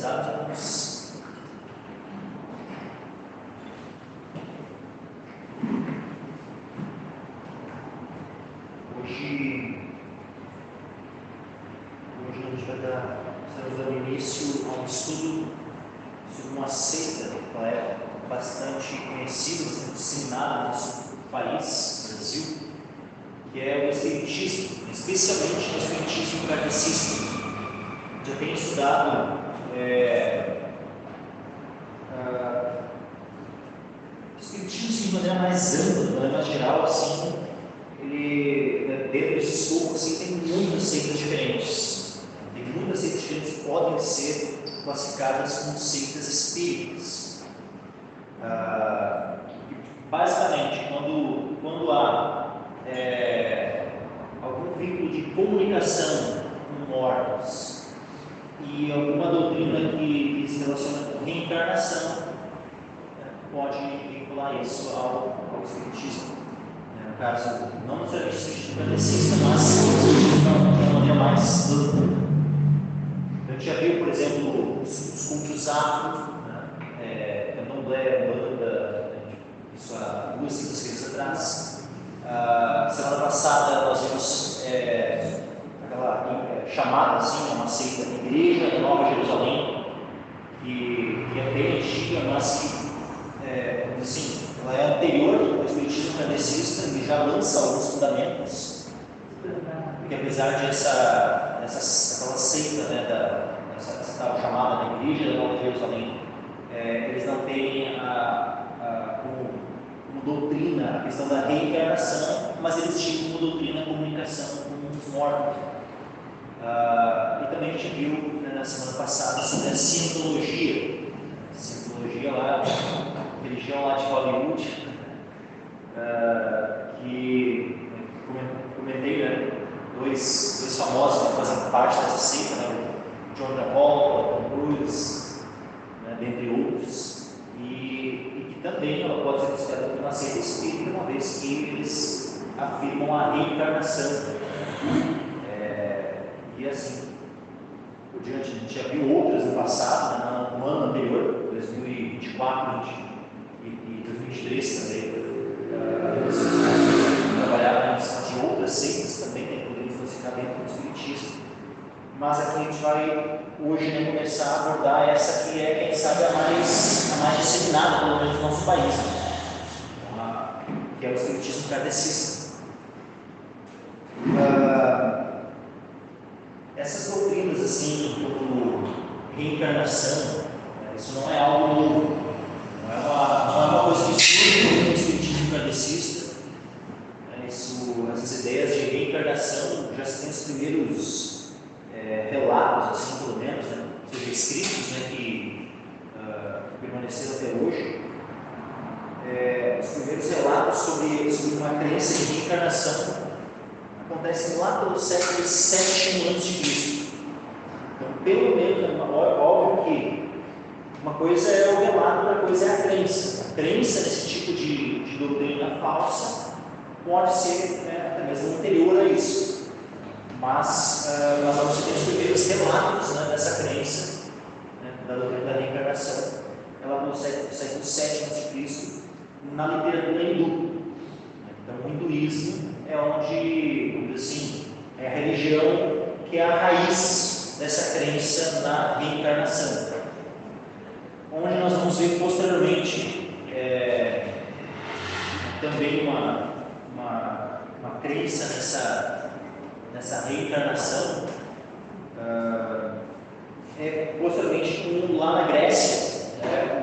Estados Unidos. Hoje a gente vai estamos dando início a um estudo sobre uma seita que é bastante conhecida, bastante disseminada no nosso país, Brasil, que é o Espiritismo, especialmente o Espiritismo kardecista. Já tenho estudado o Espiritismo de maneira mais ampla, de maneira mais geral, assim, ele, dentro desse escopo, assim, tem muitas seitas diferentes. Tem muitas seitas diferentes que podem ser classificadas como seitas espíritas. Basicamente, quando há algum vínculo de comunicação com mortos e alguma doutrina que se relaciona com reencarnação, pode vincular isso ao Espiritismo. No caso, não necessariamente o Espiritismo kardecista, mas de uma maneira mais ampla. A gente já viu, por exemplo, os cultos afro, Candomblé, Banda, isso há 2 semanas atrás. Semana passada nós vimos aquela chamada assim, uma seita, Igreja da Nova Jerusalém, que é bem antiga, mas que assim, ela é anterior ao Espiritismo kardecista e já lança alguns fundamentos, porque apesar de aquela seita, essa tal chamada da Igreja da Nova Jerusalém, eles não têm como doutrina a questão da reencarnação, mas eles tinham como doutrina a comunicação com os mortos. E também a gente viu, na semana passada, sobre a Cientologia. A Cientologia lá, a religião lá de Hollywood, que comentei, dois famosos que fazem parte dessa seita, o John Travolta, o Tom Cruise, dentre outros, e que também ela pode ser considerada como uma seita espírita, uma vez que eles afirmam a reencarnação. E assim por diante, a gente já viu outras no passado, no ano anterior, 2024 e 2023 também. Trabalhar em outras seitas também, que poderiam classificar dentro do Espiritismo. Mas aqui a gente vai hoje começar a abordar essa que é, quem sabe, a mais disseminada, pelo menos no nosso país, que é o Espiritismo kardecista. Essas doutrinas, assim, como reencarnação, isso não é algo novo, não é uma coisa que surge no Espiritismo kardecista. Essas ideias de reencarnação já se tem os primeiros relatos, assim, pelo menos, seja escritos, que permaneceram até hoje. Os primeiros relatos sobre uma crença de reencarnação acontecem lá pelo século VII a.C. Então, pelo menos, é óbvio que uma coisa é o relato, outra coisa é a crença. A crença nesse tipo de doutrina falsa pode ser até mesmo anterior a isso. Mas nós vamos ter os primeiros relatos dessa crença, da doutrina da reencarnação, ela no século VII a.C., na literatura hindu. Então, o hinduísmo é onde, vamos dizer assim, é a religião que é a raiz dessa crença na reencarnação. Onde nós vamos ver posteriormente também uma crença nessa reencarnação, posteriormente lá na Grécia,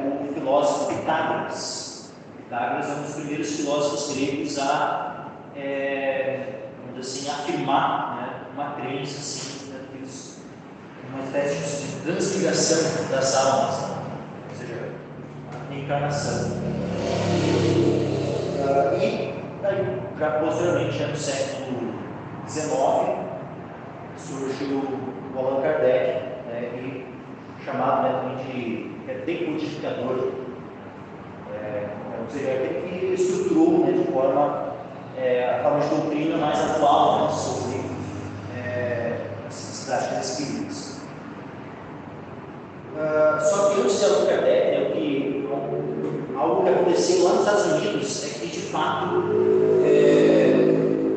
o filósofo Pitágoras. Pitágoras é um dos primeiros filósofos gregos a vamos dizer assim, afirmar uma crença, assim, uma espécie de transfiguração das almas, ou seja, a reencarnação. E daí, já posteriormente, já no século XIX, surge o Allan Kardec, chamado de decodificador, ou seja, aquele que estruturou de forma a forma de doutrina mais atual sobre as práticas espíritas. Só que antes de Allan Kardec, algo que aconteceu lá nos Estados Unidos é que, de fato,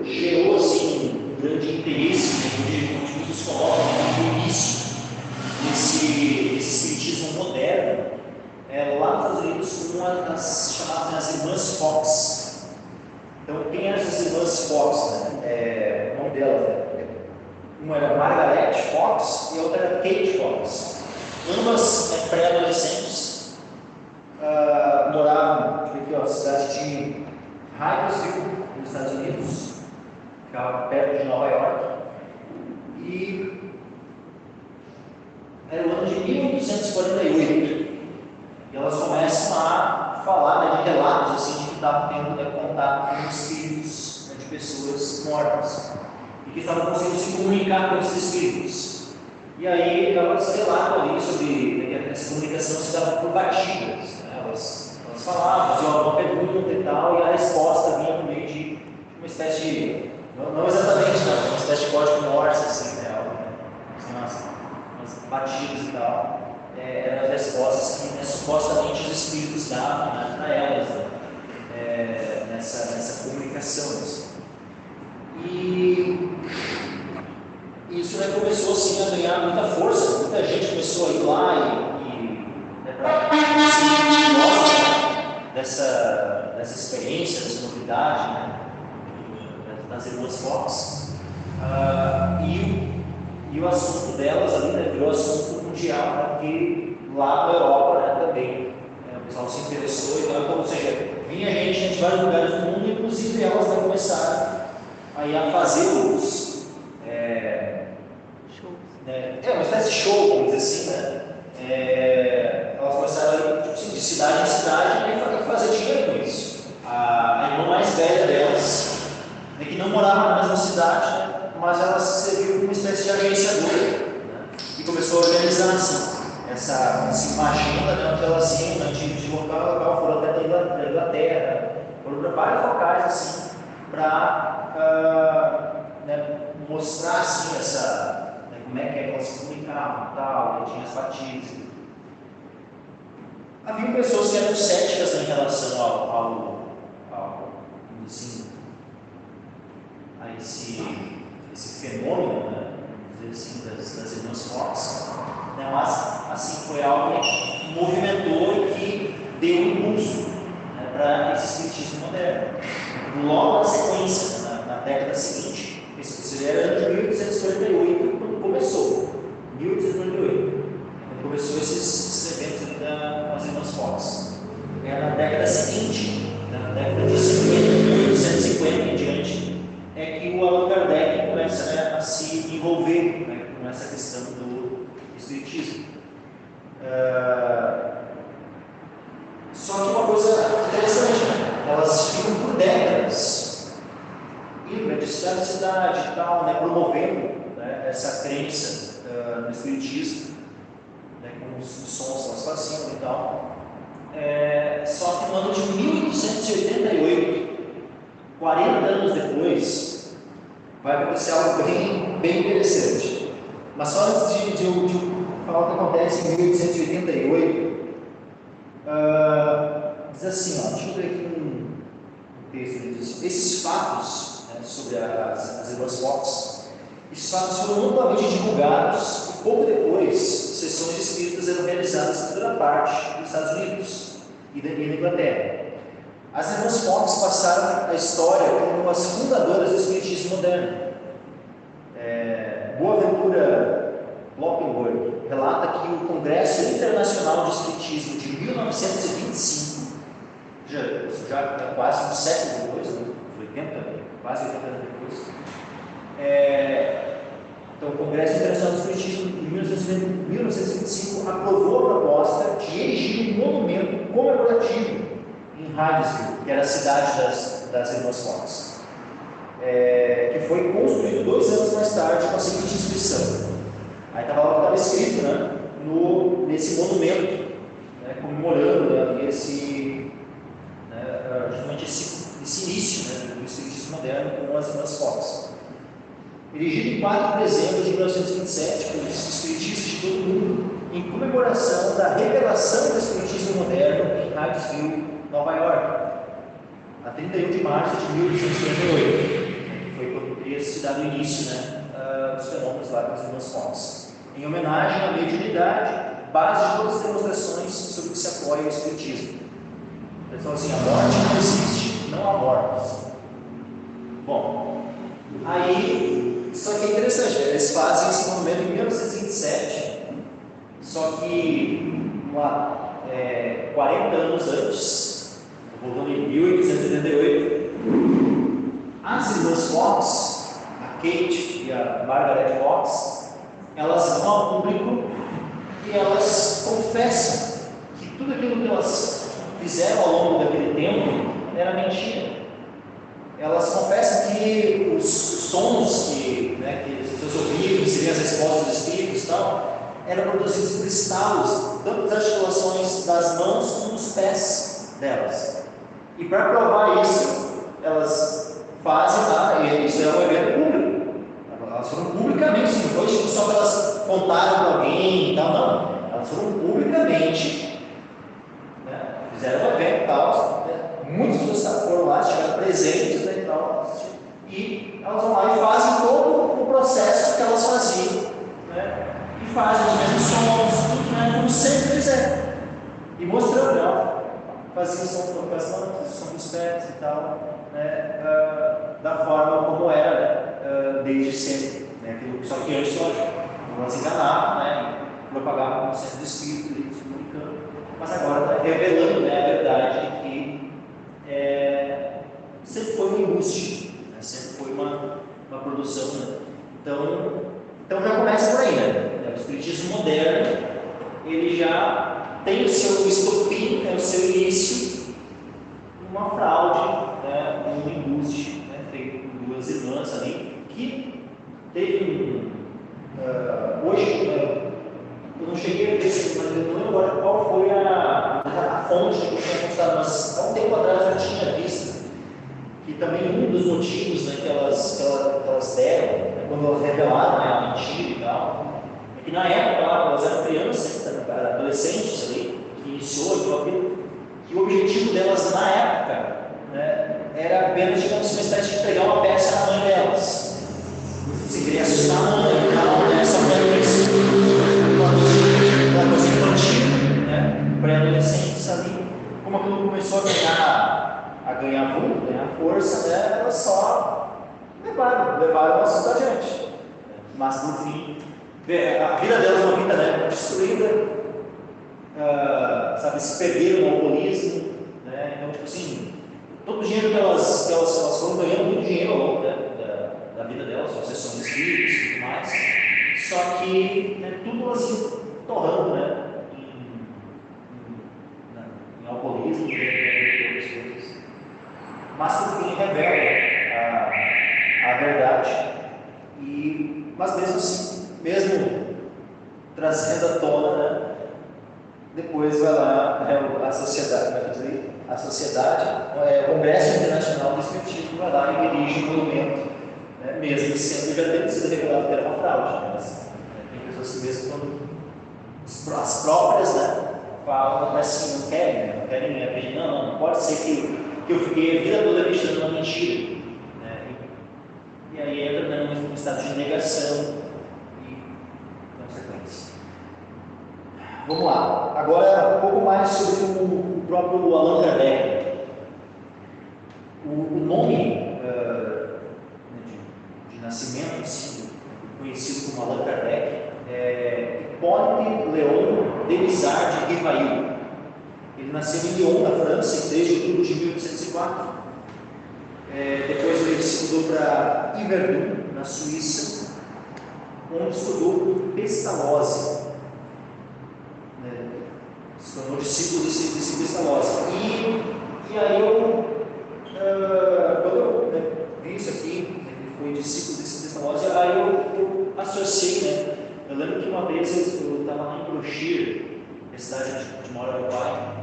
gerou assim, um grande interesse, onde muitos colocam no início desse espiritismo moderno, lá nos Estados Unidos, uma das chamadas as Irmãs Fox. Então, quem eram essas Irmãs Fox? Né? O nome delas, uma era Margaret Fox e a outra era Kate Fox. Ambas pré-adolescentes, moravam aqui, na cidade de Hyattsville, nos Estados Unidos, ficava perto de Nova York, e era o ano de 1848, e elas começam a falar, de relatos assim, de que estavam tendo contato com espíritos, de pessoas mortas, e que estavam conseguindo se comunicar com esses espíritos. E aí elas relatam ali sobre que essa comunicação se dava por batidas, né? Elas falavam, faziam alguma pergunta e tal, e a resposta vinha por meio de uma espécie de, não exatamente, não, uma espécie de código Morse, assim, né? Umas batidas e tal. Eram as respostas que, né, supostamente os espíritos davam, né, para elas, né? Nessa comunicação. Assim. E isso, né, começou assim, a ganhar muita força, muita gente começou a ir lá para dessa experiência, dessa novidade, né, das Irmãs Fox, e o assunto delas ali, né, virou assunto mundial, porque lá na Europa, né, também o pessoal se interessou, então, ou seja, vinha gente de vários lugares do mundo, inclusive elas, né, começaram aí a fazer uma espécie de show, vamos dizer assim, né? Elas começaram a ir, tipo assim, de cidade em cidade e fazer dinheiro com isso. A irmã mais velha delas, né, que não morava na mesma cidade, né, mas ela serviu como uma espécie de agenciadora, né, e começou a organizar assim, uma agenda, né, onde elas iam, né, de local a local, foram até da Inglaterra, foram para vários locais assim, para né, mostrar assim, como é que elas se comunicavam, tal, tinha as batidas. Havia pessoas que eram céticas em relação assim, a esse fenômeno, né, dizer assim, das Irmãs Fox, né, mas assim, foi algo que movimentou e que deu um impulso, né, para esse espiritismo moderno. Logo na sequência, na década seguinte, esse era de 1848, quando começou, 1848, quando começou esses eventos das Irmãs Fox. Na década seguinte, na década de 50, 1850 em diante, é que o Allan Kardec começa, né, a se envolver, né, com essa questão do espiritismo. Só que uma coisa interessante, né? Elas ficam por décadas indo de cidade em cidade e tal, né, promovendo, né, essa crença no espiritismo, né, com os sons que elas faziam e tal. Só que no ano de 1888, 40 anos depois, vai acontecer algo bem interessante. Mas só antes de eu falar o que acontece em 1888, diz assim, deixa eu ver aqui um texto que diz: esses fatos, né, sobre as Irmãs Fox, esses fatos foram amplamente divulgados e pouco depois sessões espíritas eram realizadas em toda parte dos Estados Unidos e na Inglaterra. As Irmãs Fox passaram a história como as fundadoras do espiritismo moderno. Boaventura Kloppenborg relata que o Congresso Internacional de Espiritismo de 1925, já quase um século depois, né? Quase 80 anos depois, então o Congresso Internacional do Espiritismo de 1925 aprovou a proposta de erigir um monumento comemorativo em Hyattsville, que era a cidade das Irmãs Fox, que foi construído 2 anos mais tarde com a seguinte inscrição. Aí estava escrito, né, nesse monumento, né, comemorando, né, justamente esse início, né, do espiritismo moderno com as Irmãs Fox. Erigido em 4 de dezembro de 1927 pelos espiritistas de todo o mundo, em comemoração da revelação do Espiritismo moderno em Knightsville, Nova York, a 31 de março de 1858, que foi quando teria se dado início, né, dos fenômenos lá das irmãs Fox, em homenagem à mediunidade, base de todas as demonstrações sobre que se apoia o Espiritismo. Eles falam assim: a morte não existe, não há mortes. Bom, aí, só que é interessante, eles fazem esse movimento em 1927, só que 40 anos antes, voltando em 1888, as irmãs Fox, a Kate e a Margaret Fox, elas vão ao público e elas confessam que tudo aquilo que elas fizeram ao longo daquele tempo era mentira. Elas confessam que os sons que os seus ouvidos, que seriam as respostas dos espíritos e tal, eram produzidos por estalos, tanto das articulações das mãos como dos pés delas. E para provar isso, elas fazem, e isso é um evento público. Elas foram publicamente, não foi só que elas contaram para alguém e tal, não. Elas foram publicamente, né, fizeram um evento e tal, né, muitas pessoas foram lá, estiveram presentes, né, e tal, e elas vão lá e fazem todo o processo que elas faziam, né, e fazem os mesmos sons, tudo, né, como sempre fizeram, e mostrando, né, fazia o som com as mãos, o som dos pés e tal, né, da forma como era, né, desde sempre, né, só que antes, lógico, elas enganavam, né, propagavam como centro de espírito, se comunicando, mas agora está revelando, né, a verdade de que sempre foi um embuste, né, sempre foi uma produção, né? Então já começa por aí, né? O espiritismo moderno, ele já tem o seu estopim, o seu início, numa fraude, né, um embuste, né, feito por duas irmãs ali, que teve hoje, eu não cheguei a ver isso, mas eu não lembro agora qual foi a fonte que eu tinha consultado, mas há um tempo atrás eu já tinha visto que também um dos motivos, né, que elas deram, né, quando elas revelaram, né, a mentira e tal, é que na época elas eram crianças, adolescentes ali, que iniciou que o objetivo delas na época, né, era apenas, digamos, uma espécie de pegar uma peça na mãe delas. Você queria assustar a mãe e tal, né, só que isso, uma coisa infantil, né, pré-adolescentes ali, como aquilo começou a ganhar vulto, ganhar força, né, elas só levaram o assunto adiante. Mas, no fim, a vida delas é uma vida, né, destruída, sabe, se perderam no alcoolismo, né, então, tipo assim, todo o dinheiro que elas foram ganhando, muito dinheiro ao longo da vida delas, as sessões de espíritos e tudo mais, só que, né, tudo elas iam torrando, né, em alcoolismo, e outras coisas. Mas por fim revela a verdade, mas mesmo assim, mesmo trazendo à tona, né, depois vai lá a sociedade, o Congresso Internacional do Espiritismo vai lá e dirige o movimento, né, mesmo sendo já tendo sido revelado que era uma fraude, né, mas tem pessoas que mesmo quando as próprias, né, falam, mas assim, não querem acreditar, não pode ser que eu fiquei a vida toda acreditando numa mentira, né, e aí entra, né, num estado de negação e consequência. Vamos lá, agora um pouco mais sobre o próprio Allan Kardec. O nome de nascimento, assim, conhecido como Allan Kardec, é Hippolyte Léon Denisard de Rivail. Ele nasceu em Lyon, na França, em 3 de outubro de 1804. Depois ele se mudou para Yverdon, na Suíça, onde estudou Pestalozzi. Se tornou discípulo desse Pestalozzi. E aí quando eu vi isso aqui, ele foi discípulo desse Pestalozzi, aí eu associei, né? Eu lembro que uma vez eu estava lá em Brochir, na cidade de mora meu pai,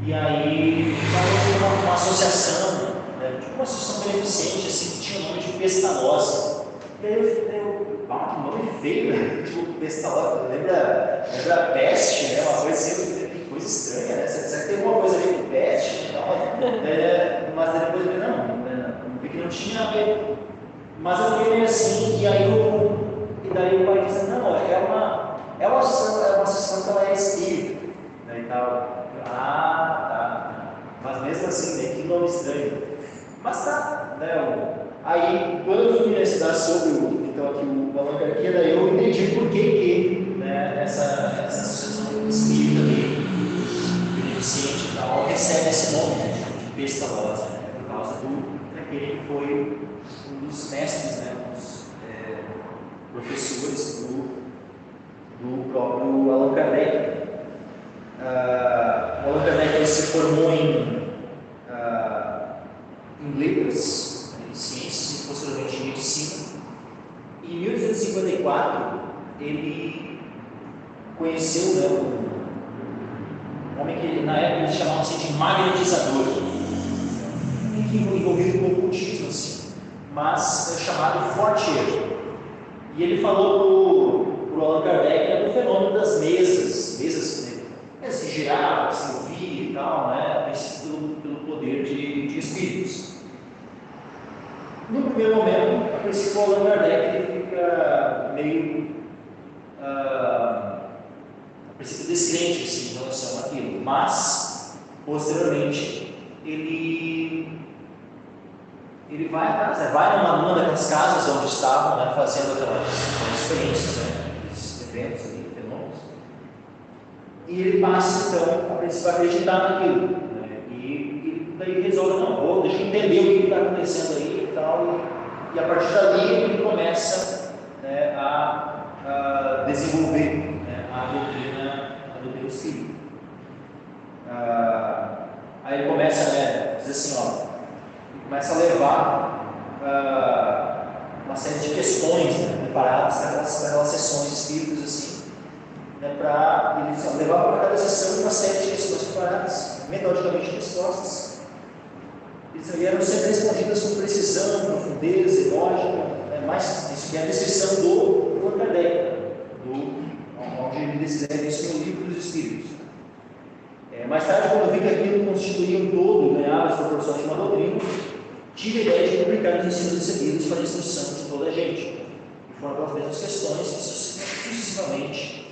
e aí estava uma associação, né, tipo uma associação beneficente, assim, que tinha o nome de Pestalozzi. E aí que nome feio, né? Tipo, Pestalozzi, lembra peste, né? Uma coisa assim, que coisa estranha, né? Será que tem alguma coisa a ver com peste? Mas depois eu vi que não tinha a ver. Mas eu fiquei meio assim, e daí o pai disse, não, é uma sessão que ela é espírita. Daí tal. Tá. Mas mesmo assim, né? Que nome estranho. Mas tá, né? Aí, quando eu fui estudar sobre o Allan Kardec, daí eu entendi por que né, essa associação espírita beneficente e tal recebe esse nome, né, de Pestalozzi, né, por causa daquele que foi um dos mestres, né, um dos professores do próprio Allan Kardec. O Allan Kardec se formou em letras, em ciências e posteriormente em medicina. Em 1854, ele conheceu, né, um homem que na época eles chamavam de magnetizador, que envolvido com o ocultismo, assim, mas é chamado Fortier. E ele falou para o Allan Kardec do fenômeno das mesas que se giravam, se moviam e tal, né, pelo poder de espíritos. No primeiro momento, a princípio, o Allan Kardec ele fica meio, a princípio, descrente assim, em relação àquilo, mas, posteriormente, ele vai atrás, né? Vai numa daquelas casas onde estavam, né, fazendo aquelas experiências, né, aqueles eventos ali, fenômenos, e ele passa, então, a princípio, a acreditar naquilo, né? E daí resolve, não, deixa eu entender o que está acontecendo aí e tal, e a partir dali ele começa, né, a desenvolver, né, a doutrina espírita. Aí ele começa, né, diz assim, ele começa a levar uma série de questões, né, preparadas para aquelas sessões espíritas, assim, né, para ele levar para cada sessão uma série de questões preparadas, metodicamente respostas. E eram sempre respondidas com precisão, profundeza e lógica, né? Mas isso é a descrição do Allan Kardec, onde ele descreve isso no Livro dos Espíritos. Mais tarde, quando eu vi que aquilo constituía um todo, ganhava as proporções de uma doutrina, tive a ideia de publicar os ensinos recebidos para a instrução de toda a gente. E foram aquelas mesmas questões que sucessivamente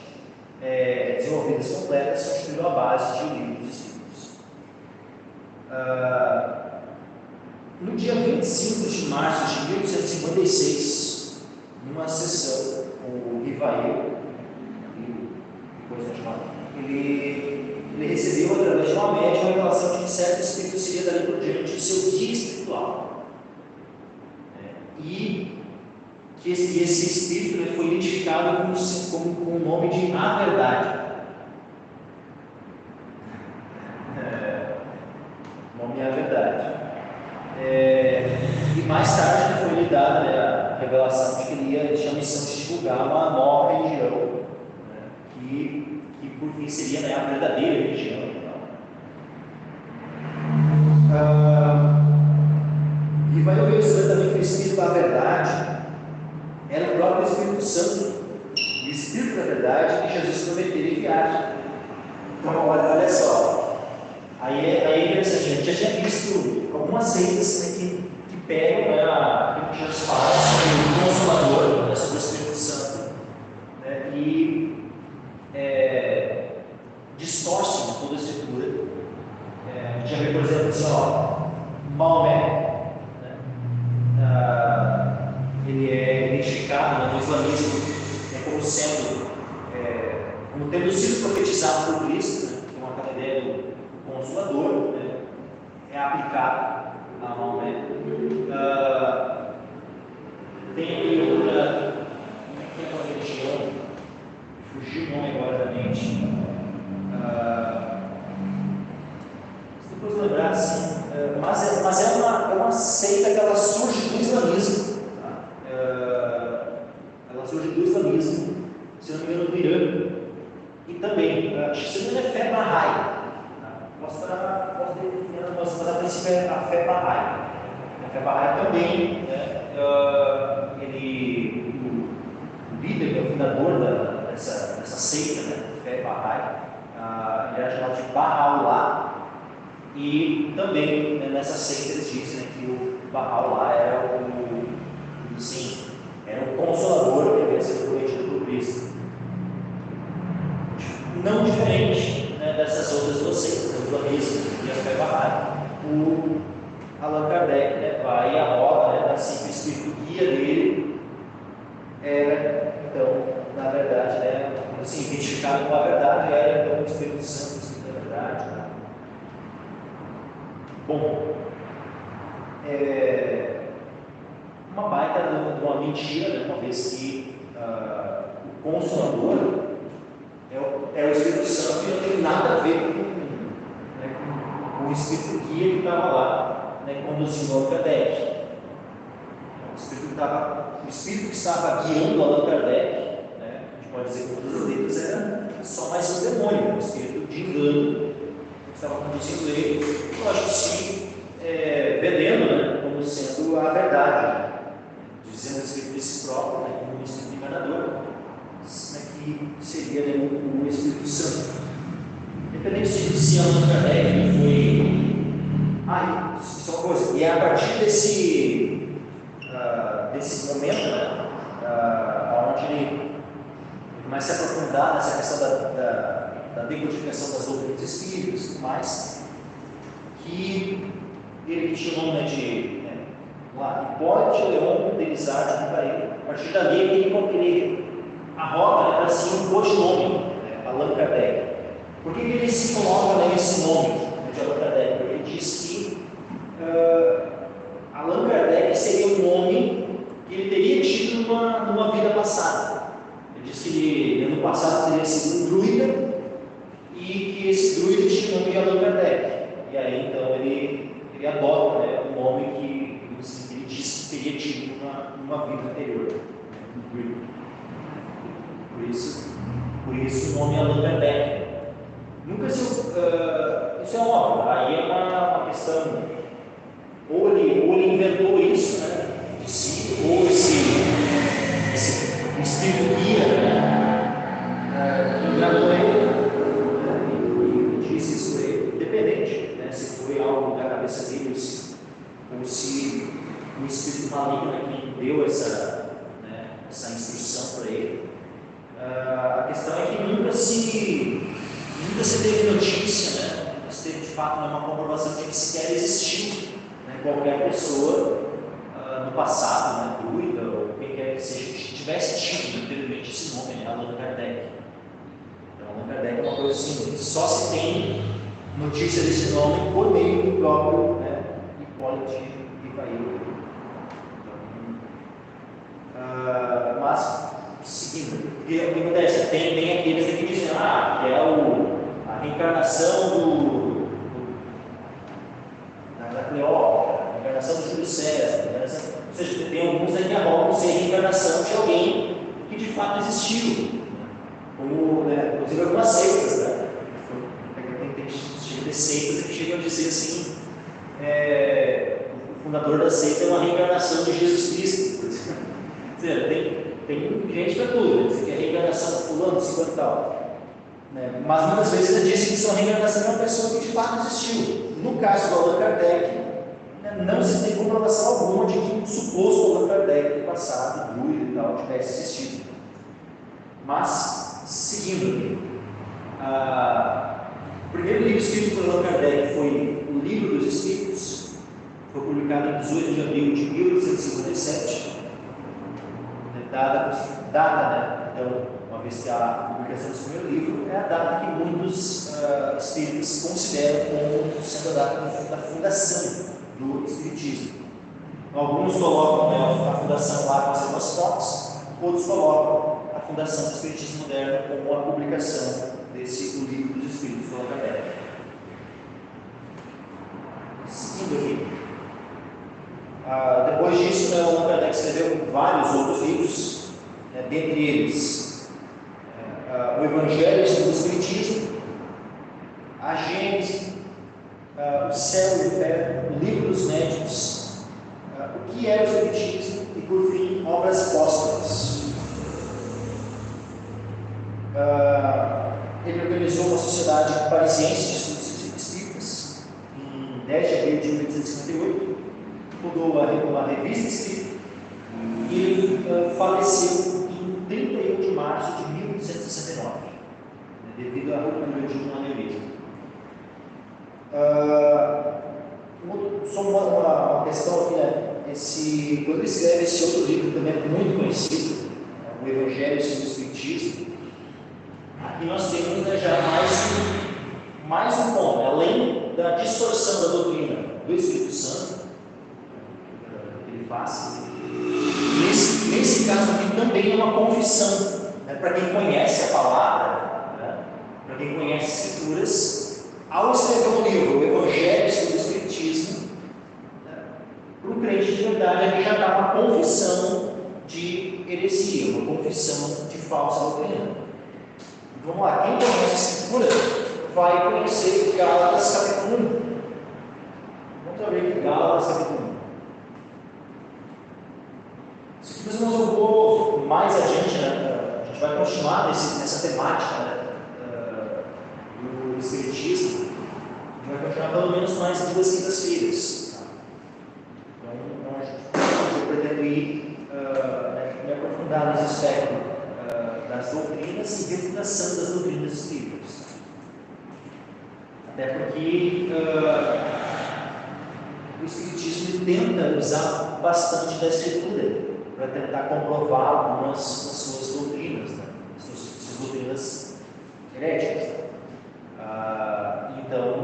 desenvolvidas completas constituíram a base de O Livro dos Espíritos. No dia 25 de março de 1856, numa sessão com o Rivail, ele recebeu através de uma médium a revelação de que certo espírito seria dali por diante o seu guia espiritual. E que esse espírito foi identificado com o nome de A Verdade. O nome é A Verdade. E mais tarde foi lhe dada, né, a revelação de que ele tinha a missão de divulgar uma nova religião, né, que por fim seria, né, a verdadeira religião. E vai ouvir também que o Espírito da Verdade era o próprio Espírito Santo, o Espírito da Verdade que Jesus prometeu enviar. Então, olha só, aí é interessante, a gente já tinha visto algumas seitas, né, que pegam, né, aquilo que Jesus fala sobre o Consolador, né, sobre o Espírito Santo, né, e distorcem toda a Escritura. A gente já vê, por exemplo, assim, Maomé, né, ele é identificado, né, no islamismo, né, como sendo, como tendo sido profetizado por Cristo, né, que é uma ideia do Consolador, né, é aplicado a Maomé. Tem outra, religião, fugiu o nome agora da mente. Depois lembrar assim, mas é uma seita que ela surge do islamismo. Ela surge do islamismo, se não me engano, do Irã. E também, se não me engano, é fé Bahá'í. Posso mas a princípio é a fé Bahá'í. A fé Bahá'í também, né, o líder, que é o fundador dessa seita, né, Fé Bahá'í, ele era chamado de Baha'u'lláh, e também, né, nessa seita eles dizem, né, que o Baha'u'lláh era era o consolador que havia sido prometido por Cristo. Não diferente, né, dessas outras duas seitas, o islamismo e a Fé Bahá'í, o Allan Kardec, né, vai e aborda, né, assim, que o espírito guia dele era, então, na verdade, né, assim, identificado com a verdade, era então o Espírito Santo, o Espírito da verdade. Né? Bom, uma baita de uma mentira, né, uma vez que o Consolador é o Espírito Santo e não tem nada a ver com o Espírito Guia que estava lá, né, conduzindo Allan Kardec. O Espírito que estava guiando Allan Kardec, né, a gente pode dizer que todas as letras era só mais um demônio, um espírito de engano que estava conduzindo ele, lógico, se vendendo, né, como sendo a verdade, dizendo o Espírito de si próprio, né, como um Espírito enganador, né, que seria, né, o Espírito Santo. Independente se Allan Kardec foi. Isso é uma coisa, e é a partir desse momento, né, onde ele começa a se aprofundar nessa questão da decodificação das doutrinas espíritas e tudo mais, que ele tinha o nome de Hipólito Leon Denizade de Bahia. A partir dali, ele arroga, né, assim, um codinome, né, Allan Kardec. Por que ele se coloca, né, esse nome, né, de Allan Kardec? Porque ele diz que Allan Kardec seria um nome que ele teria tido numa vida passada. Ele diz que ele, no passado, teria sido um druida e que esse druida tinha o nome de Allan Kardec. E aí, então, ele adota, né, o nome que ele diz que teria tido numa vida anterior. Por isso o nome Allan Kardec. Nunca se. Isso é óbvio, aí é uma questão. Ou ele inventou isso, né, de si, ou esse espírito guia, né, enganou ele, e disse isso para ele, independente, né, se foi algo da cabeça dele, ou se o espírito maligno é quem deu essa instrução para ele. A questão é que nunca se teve notícia, né, nunca se teve de fato uma comprovação de que sequer existiu, né, qualquer pessoa no passado, né, druida ou quem quer que seja, que tivesse tido anteriormente esse nome, né, Allan Kardec. Então, Allan Kardec é uma coisa assim, só se tem notícia desse nome por meio do próprio, né, Hipólito de Bahia. Mas, seguindo, o que acontece? Tem aqueles que dizem que é a reencarnação da Cleópatra, a reencarnação do Júlio César, ou seja, tem alguns que arrogam ser a reencarnação de alguém que de fato existiu, como, né, inclusive algumas seitas, né? Tem seitas que chegam a dizer assim, o fundador da seita é uma reencarnação de Jesus Cristo. Quer dizer, tem gente para tudo, né? Diz que é a reencarnação de fulano, ciclano e tal. Né? Mas muitas vezes ele diz que são a reencarnação de uma pessoa que de fato existiu. No caso do Allan Kardec, né, não se tem comprovação alguma de que um suposto Allan Kardec do passado, druida e tal, tivesse existido. Mas, seguindo aqui, o primeiro livro escrito por Allan Kardec foi o Livro dos Espíritos, foi publicado em 18 de abril de 1857. Data, né? Então, uma vez que a publicação desse primeiro livro é a data que muitos espíritas consideram como sendo a data da fundação do espiritismo. Alguns colocam, né, a fundação lá com as suas fotos, outros colocam a fundação do espiritismo moderno como a publicação desse Livro dos Espíritos do Allan Kardec. Seguindo aqui. Depois disso, né, o Allan Kardec escreveu vários outros livros, né, dentre eles o Evangelho segundo o Espiritismo, a Gênese, o Céu e o Inferno, o Livro dos Médicos, o que é o Espiritismo e, por fim, obras póstumas. Ele organizou uma sociedade parisiense de estudos espíritas em 10 de abril de 1858, fundou uma revista espírita e ele faleceu em 31 de março de 1869, devido à ruptura de um aneurisma. Só uma questão aqui, né? Quando ele escreve esse outro livro, também é muito conhecido, o Evangelho segundo o Espiritismo, aqui nós temos, né, já mais um ponto, além da distorção da doutrina do Espírito Santo, que ele faz. Nesse caso aqui também é uma confissão, né, para quem conhece a palavra, né, para quem conhece as Escrituras, ao escrever um livro, o Evangelho segundo o Espiritismo, né, para o crente de verdade, ele já dá uma confissão de heresia, uma confissão de falsa doutrina. Vamos lá, quem conhece a Escritura vai conhecer Gálatas capítulo 1. Vamos abrir aqui Gálatas capítulo 1. Se nós vou mais adiante, né, a gente vai continuar nessa temática, né, do Espiritismo. A gente vai continuar pelo menos mais 2 quintas-feiras. Então eu pretendo ir me aprofundar nesse aspecto das doutrinas e refutação das doutrinas espíritas. Até porque o Espiritismo tenta usar bastante da Escritura para tentar comprovar algumas das suas doutrinas, né? Suas doutrinas heréticas. Então, nós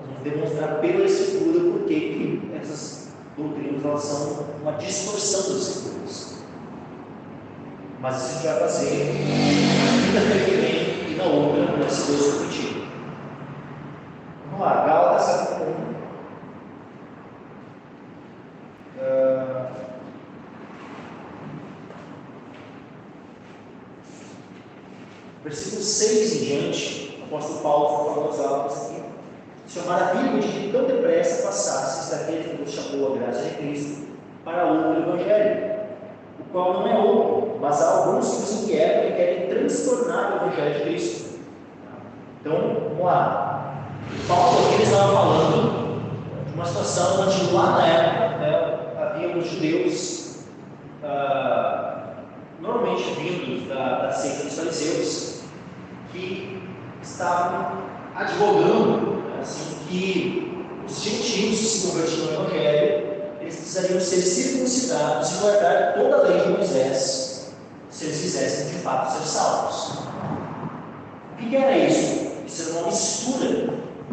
vamos demonstrar pela Escritura por que essas doutrinas elas são uma distorção das Escrituras. Mas isso a gente vai fazer na quinta-feira que vem e na outra, se Deus permitir. Vamos lá, Gálatas capítulo 1. Versículo 6 em diante, o apóstolo Paulo fala aos Gálatas aqui: Senhor, maravilha de que tão depressa passasses daquele que nos chamou a graça de Cristo para outro Evangelho, o qual não é outro, mas há alguns que os inquietam e querem transtornar o Evangelho de Cristo. Então, vamos lá. Paulo aqui estava falando de uma situação onde lá na época, né, havia os judeus, normalmente vindos da seita dos fariseus, que estavam advogando, assim, que os gentios que se convertiam no Evangelho, eles precisariam ser circuncidados e guardar toda a lei de Moisés, se eles quisessem de fato ser salvos. O que era isso? Isso era uma mistura,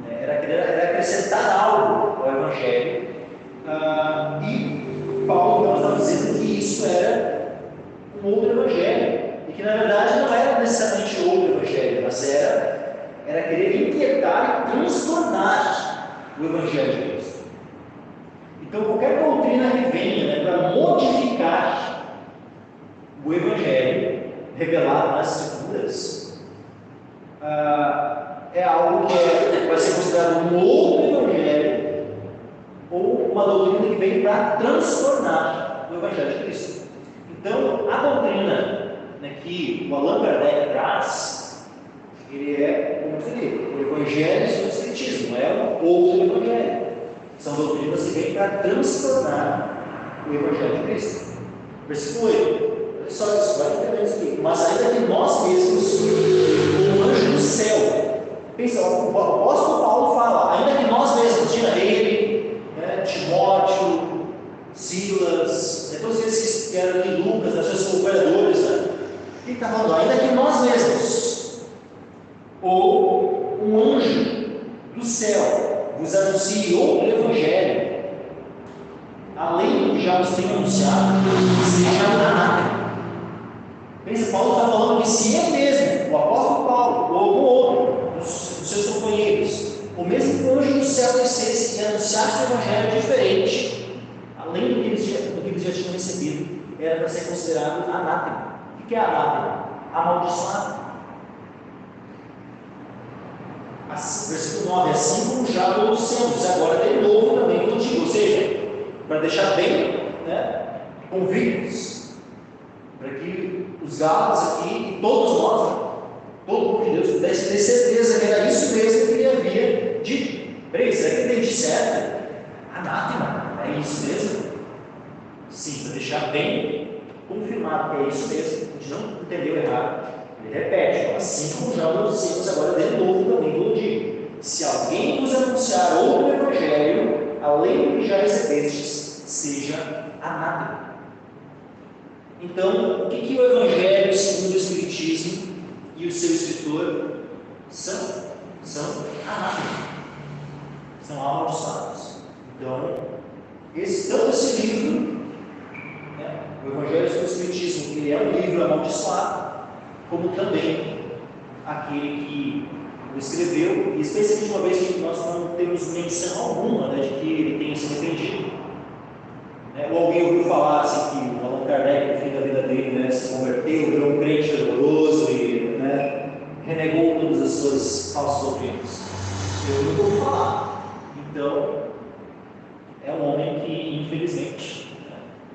né? Era acrescentar algo ao Evangelho, e Paulo então estava dizendo que isso era um outro Evangelho, e que na verdade não era necessariamente outro Evangelho, mas era querer inquietar e transtornar o Evangelho de Deus. Então, qualquer doutrina que venha, né, para modificar o Evangelho revelado nas Escrituras, é algo que vai ser considerado um outro Evangelho ou uma doutrina que vem para transtornar o Evangelho de Cristo. Então, a doutrina, né, que o Allan Kardec traz, ele é, como eu falei, o Evangelho segundo o Espiritismo, não é um outro Evangelho. São doutrinas que vêm para transtornar o Evangelho de Cristo. Versículo 8. Olha só isso, vai entender isso aqui. Mas ainda que nós mesmos, como anjo do céu, pensa, o apóstolo Paulo fala, ainda que nós mesmos, tinha ele, né, Timóteo, Silas, todos esses que eram de Lucas, das seus cooperadores, né? O que está falando? Ainda que nós mesmos, ou um anjo do céu, vos anuncie outro Evangelho, além do que já nos tem anunciado, seja anátema. Pensa, Paulo está falando que se ele mesmo, o apóstolo Paulo, ou algum outro dos seus companheiros, o mesmo anjo do céu descesse e anunciasse o Evangelho diferente, além do que eles já tinham recebido, era para ser considerado anátema. O que é anátema? Amaldiçoado. Versículo 9, assim como já todos somos, agora de novo também contigo, ou seja, para deixar bem, né, convictos para que os Gálatas aqui, e todos nós, né, todo o povo de Deus, pudesse ter certeza que era isso mesmo que ele havia dito. Peraí, será que eu entendi certo? Anátema, é isso mesmo? Sim, para deixar bem confirmado que é isso mesmo, a gente não entendeu errado. Ele repete, assim como já o dissemos agora de novo também todo dia. Se alguém vos anunciar outro evangelho, além do que já recebestes, seja anátema. Então, o que o evangelho segundo o Espiritismo e o seu escritor são? São anátema. São amaldiçoados. Então, tanto esse livro, né, o Evangelho segundo o Espiritismo, ele é um livro amaldiçoado, como também aquele que o escreveu, e especialmente uma vez que nós não temos menção alguma, né, de que ele tenha se arrependido. Ou alguém ouviu falar assim, que o Allan Kardec, no fim da vida dele, né, se converteu, virou um crente fervoroso e, né, renegou todas as suas falsas doutrinas. Eu nunca ouvi falar. Então, é um homem que, infelizmente,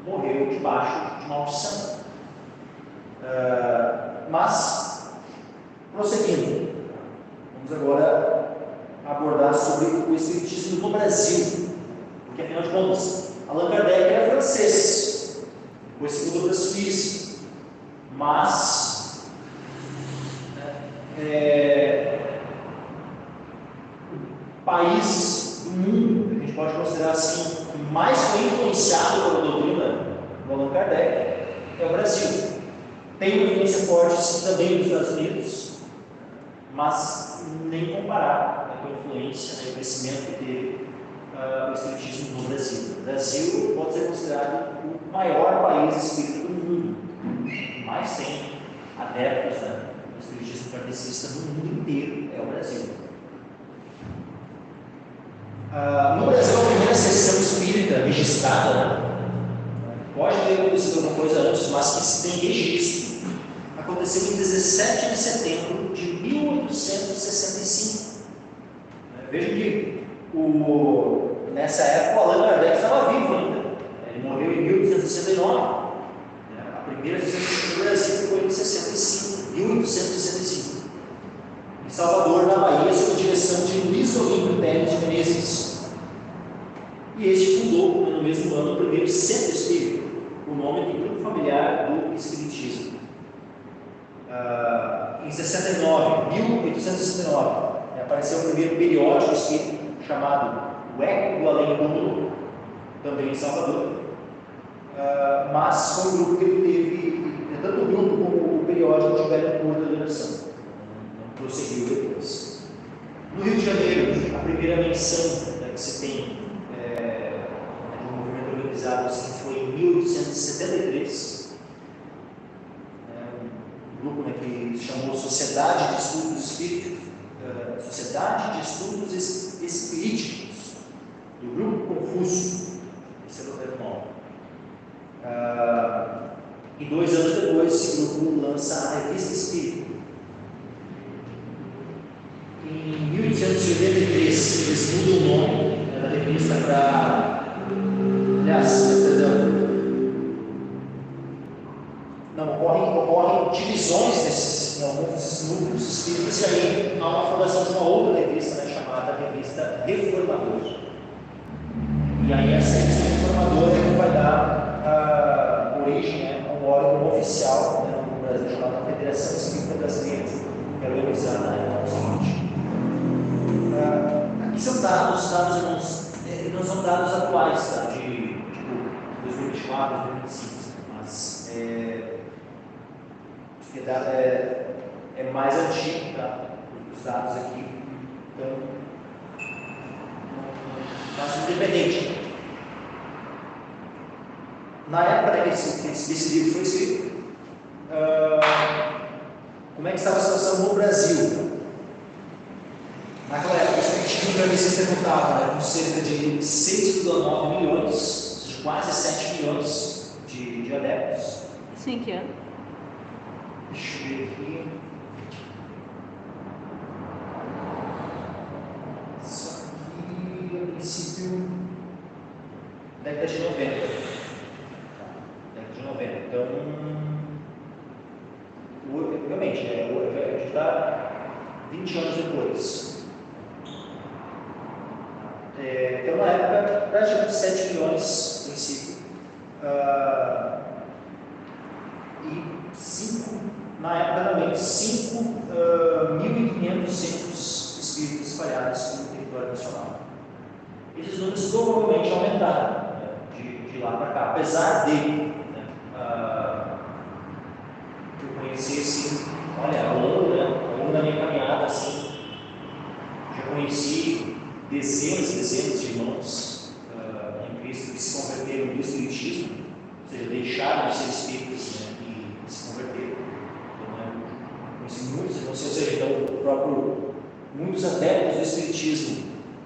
morreu debaixo de maldição. Mas, prosseguindo, vamos agora abordar sobre o Espiritismo no Brasil, porque, afinal de contas, Allan Kardec era francês, depois se mudou para a Suíça, mas países do mundo, que a gente pode considerar assim, que mais foi influenciado pela doutrina do Allan Kardec é o Brasil. Tem uma influência forte sim, também nos Estados Unidos, mas nem comparar, né, com a influência, né, o crescimento que teve o Espiritismo no Brasil. O Brasil pode ser considerado o maior país espírita do mundo, que mais tem adeptos, né, do Espiritismo kardecista no mundo inteiro, é o Brasil. No Brasil, a primeira sessão espírita registrada, né, pode ter acontecido alguma coisa antes, mas que se tem registro, aconteceu em 17 de setembro de 1865. Vejam que nessa época o Allan Kardec estava vivo ainda. Ele morreu em 1869. A primeira sessão no Brasil foi em 1865. Em Salvador, na Bahia, sob a direção de Luiz Olímpio Pérez de Menezes. E este fundou, no mesmo ano, o primeiro centro espírita, o nome de Grupo Familiar do Espiritismo. Em 1869, apareceu o primeiro periódico espírita chamado O Eco do Além Túmulo, também em Salvador. Mas foi um grupo que ele teve, tanto o grupo como o periódico tiveram curta duração, não prosseguiu depois. No Rio de Janeiro, a primeira menção, né, que se tem de um movimento organizado assim, foi em 1873. Um grupo, né, que se chamou Sociedade de Estudos Espíritos, Sociedade de Estudos Espíriticos, do Grupo Confúcio. Esse é o nome. E 2 anos depois, esse grupo lança a Revista Espírita. Em 1883, eles mudam o nome da revista para. Aliás, perdão. Não, ocorrem divisões em alguns desses núcleos espíritas, e aí há uma fundação de uma outra revista, né, chamada Revista Reformadora. E aí essa revista Reformadora vai dar origem, né, a um órgão oficial, né, no Brasil, chamado Federação Espírita Brasileira, que é organizada na época seguinte. Aqui são dados não são dados atuais, tá, de 2024, 2025, mas é mais antigo, tá? Os dados aqui, então, mas independente. Na época, né, que esse livro foi escrito, como é que estava a situação no Brasil? Naquela época, o Espiritismo kardecista contava, né, com cerca de 6,9 milhões, quase 7 milhões de adeptos. Isso em que ano? Deixa eu ver aqui. Isso aqui, a princípio, década de 90. Década de 90. Então, praticamente 7 milhões no princípio. E 5, na época também, 5.500 centros espíritas espalhados no território nacional. Esses números provavelmente aumentaram, né, de lá para cá, apesar de, né, eu conhecesse, olha, ao longo da minha caminhada, assim, já conheci dezenas de irmãos em Cristo que se converteram no Espiritismo, ou seja, deixaram de ser espíritas, né, e se converteram. Então, conheci muitos irmãos, ou seja, então, muitos adeptos do Espiritismo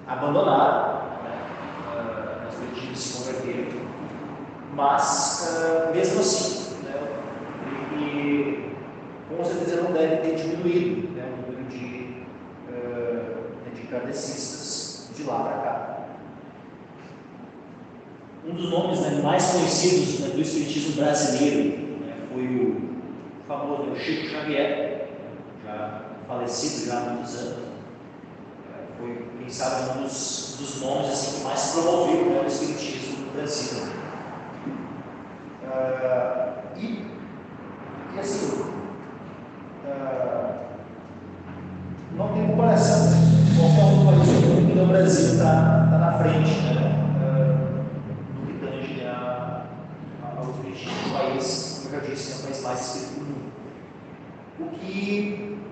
abandonaram, né, o Espiritismo, se converteram, mas mesmo assim, né, e com certeza não deve ter diminuído, né, o número de kardecistas de lá para cá. Um dos nomes, né, mais conhecidos, né, do Espiritismo brasileiro, né, foi o famoso Chico Xavier, já falecido já há muitos anos. Foi, quem sabe, um dos nomes assim, que mais promoveu, né, o Espiritismo no Brasil. E assim, não tem comparação. Qualquer um país do mundo que no Brasil está na frente, né, no que tange ao Espiritismo, um país, como eu já disse, é o país mais espírita do mundo.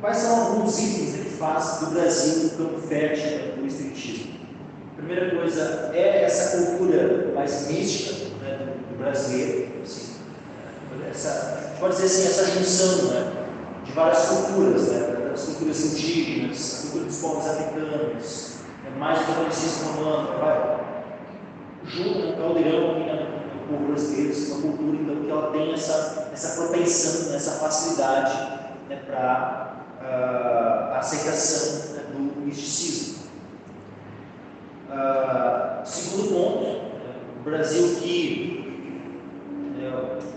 Quais são alguns itens, né, que faz do Brasil um campo fértil, né, do Espiritismo? A primeira coisa é essa cultura mais mística, né, do brasileiro, assim, a gente pode dizer assim, essa junção, né, de várias culturas, né, das culturas indígenas, a cultura dos povos africanos, mais o catolicismo romano, junto com o caldeirão aqui no povo brasileiro, uma cultura então, que ela tem essa propensão, essa facilidade, né, para a aceitação, né, do misticismo. Segundo ponto, o Brasil que,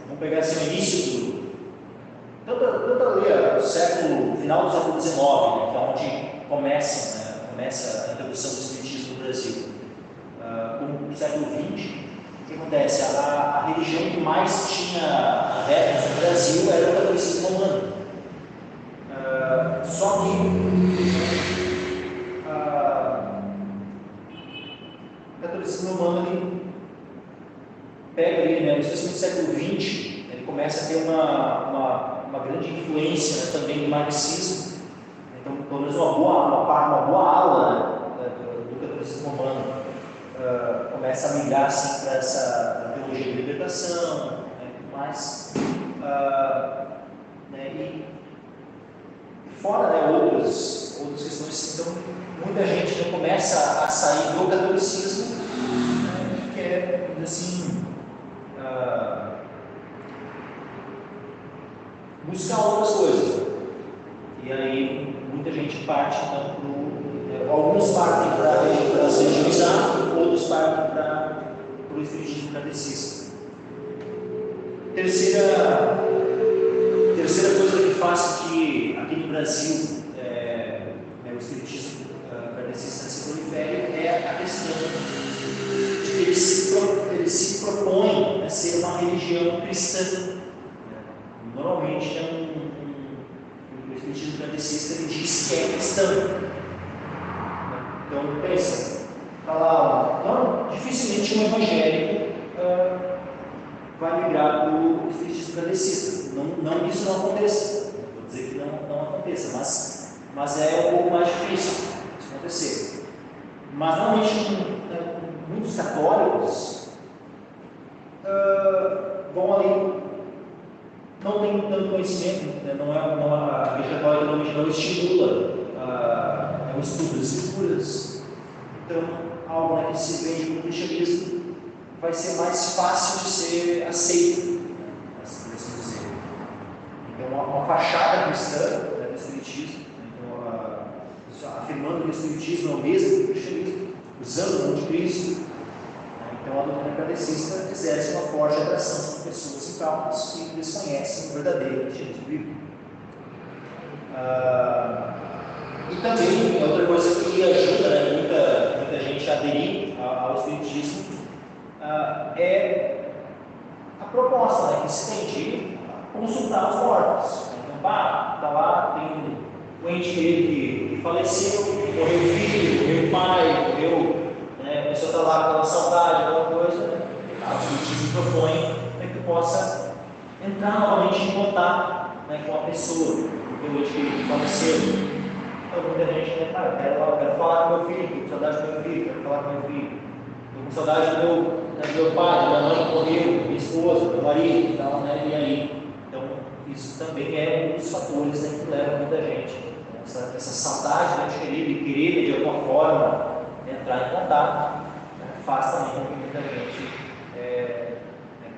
vamos pegar assim, o início tanto ali, final do século XIX, né, que é onde começa a introdução do Espiritismo no Brasil, como no século XX, o que acontece? A religião que mais tinha adeptos no Brasil era o catolicismo romano. Só que o catolicismo romano ele pega ali, né, no século XX, ele começa a ter uma grande influência, né, também do marxismo. Então, pelo menos uma boa ala, né, do catolicismo romano começa a migrar assim, para essa teologia de libertação, né, mais, né, e fora, né, outras questões. Então, muita gente, né, começa a sair do catolicismo, né, que quer, assim, buscar outras coisas. E aí muita gente parte, então, alguns partem para se religioizar, outros partem para o espiritismo kardecista. Terceira coisa que faz que aqui no Brasil o espiritismo kardecista se prolifere é a questão de que ele se propõe a ser uma religião cristã. Normalmente o espiritismo kardecista ele diz que é cristão. Então pensa, está lá, não, dificilmente um evangélico vai migrar para o espiritismo kardecista. Não que isso não aconteça, não vou dizer que não aconteça, mas é um pouco mais difícil isso acontecer. Mas normalmente muitos católicos vão ali, não tem tanto conhecimento, né? A Igreja Católica normalmente não estimula o estudo das escrituras. Então, algo, né, que se vende como cristianismo vai ser mais fácil de ser aceito, né, assim dizer. Então, uma fachada cristã, né, do espiritismo, então, afirmando que o espiritismo é o mesmo que o cristianismo, usando o nome de Cristo. Então, a doutrina kardecista exerce uma forte atração sobre pessoas incautas que desconhecem o verdadeiro cristianismo bíblico. E também, outra coisa que ajuda, né, muita gente a aderir ao espiritismo é a proposta, né, que se tem de consultar os mortos. Então, tá lá, tem um ente dele que faleceu, morreu o filho, morreu o pai, morreu, né, a pessoa está lá com aquela saudade, aquela coisa, né, o Espiritismo propõe, né, que possa entrar novamente em contato, né, com a pessoa, porque o ente que faleceu. Então, muita gente, né, cara, eu quero falar com meu filho, estou com saudade do meu filho, quero falar com meu filho, estou com saudade do meu pai, da minha mãe que morreu, minha esposa, meu marido e tal, né, e aí? Então, isso também é um dos fatores, né, que leva muita gente, né, essa saudade, né, de querer, de alguma forma, entrar em contato, né, faz também com que muita gente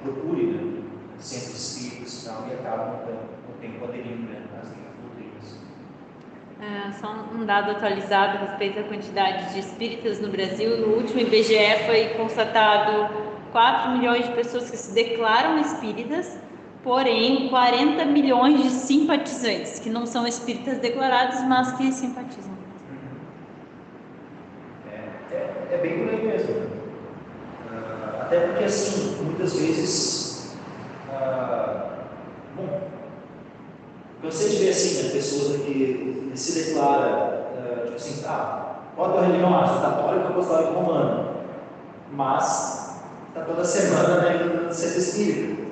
procure, né, centros espíritas e tal, e acaba, então, com o tempo aderindo, né, às doutrinas. Só um dado atualizado a respeito da quantidade de espíritas no Brasil. No último IBGE foi constatado 4 milhões de pessoas que se declaram espíritas, porém 40 milhões de simpatizantes, que não são espíritas declarados, mas que simpatizam. É bem por aí mesmo. Até porque, assim, muitas vezes, bom, cansei de ver assim, né, pessoas que se declaram, tipo assim, qual a tua religião? Sou católico, apostólico romano, mas está toda semana, né, indo no centro espírita.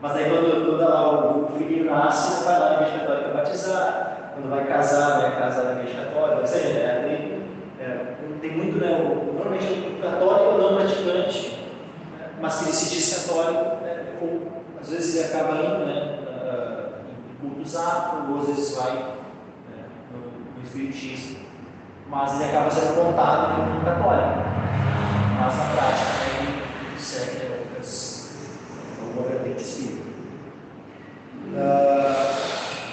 Mas aí quando lá o filho nasce, vai lá na igreja católica batizar, quando vai casar na igreja católica, ou seja, tem muito, né, normalmente o católico ou não praticante, né, mas que ele se diz católico, né, ou às vezes ele acaba indo, né, em cultos afro, ou às vezes vai, né, no espiritismo, mas ele acaba sendo contado como um católico, mas na prática, né, ele segue alguma vertente espírita.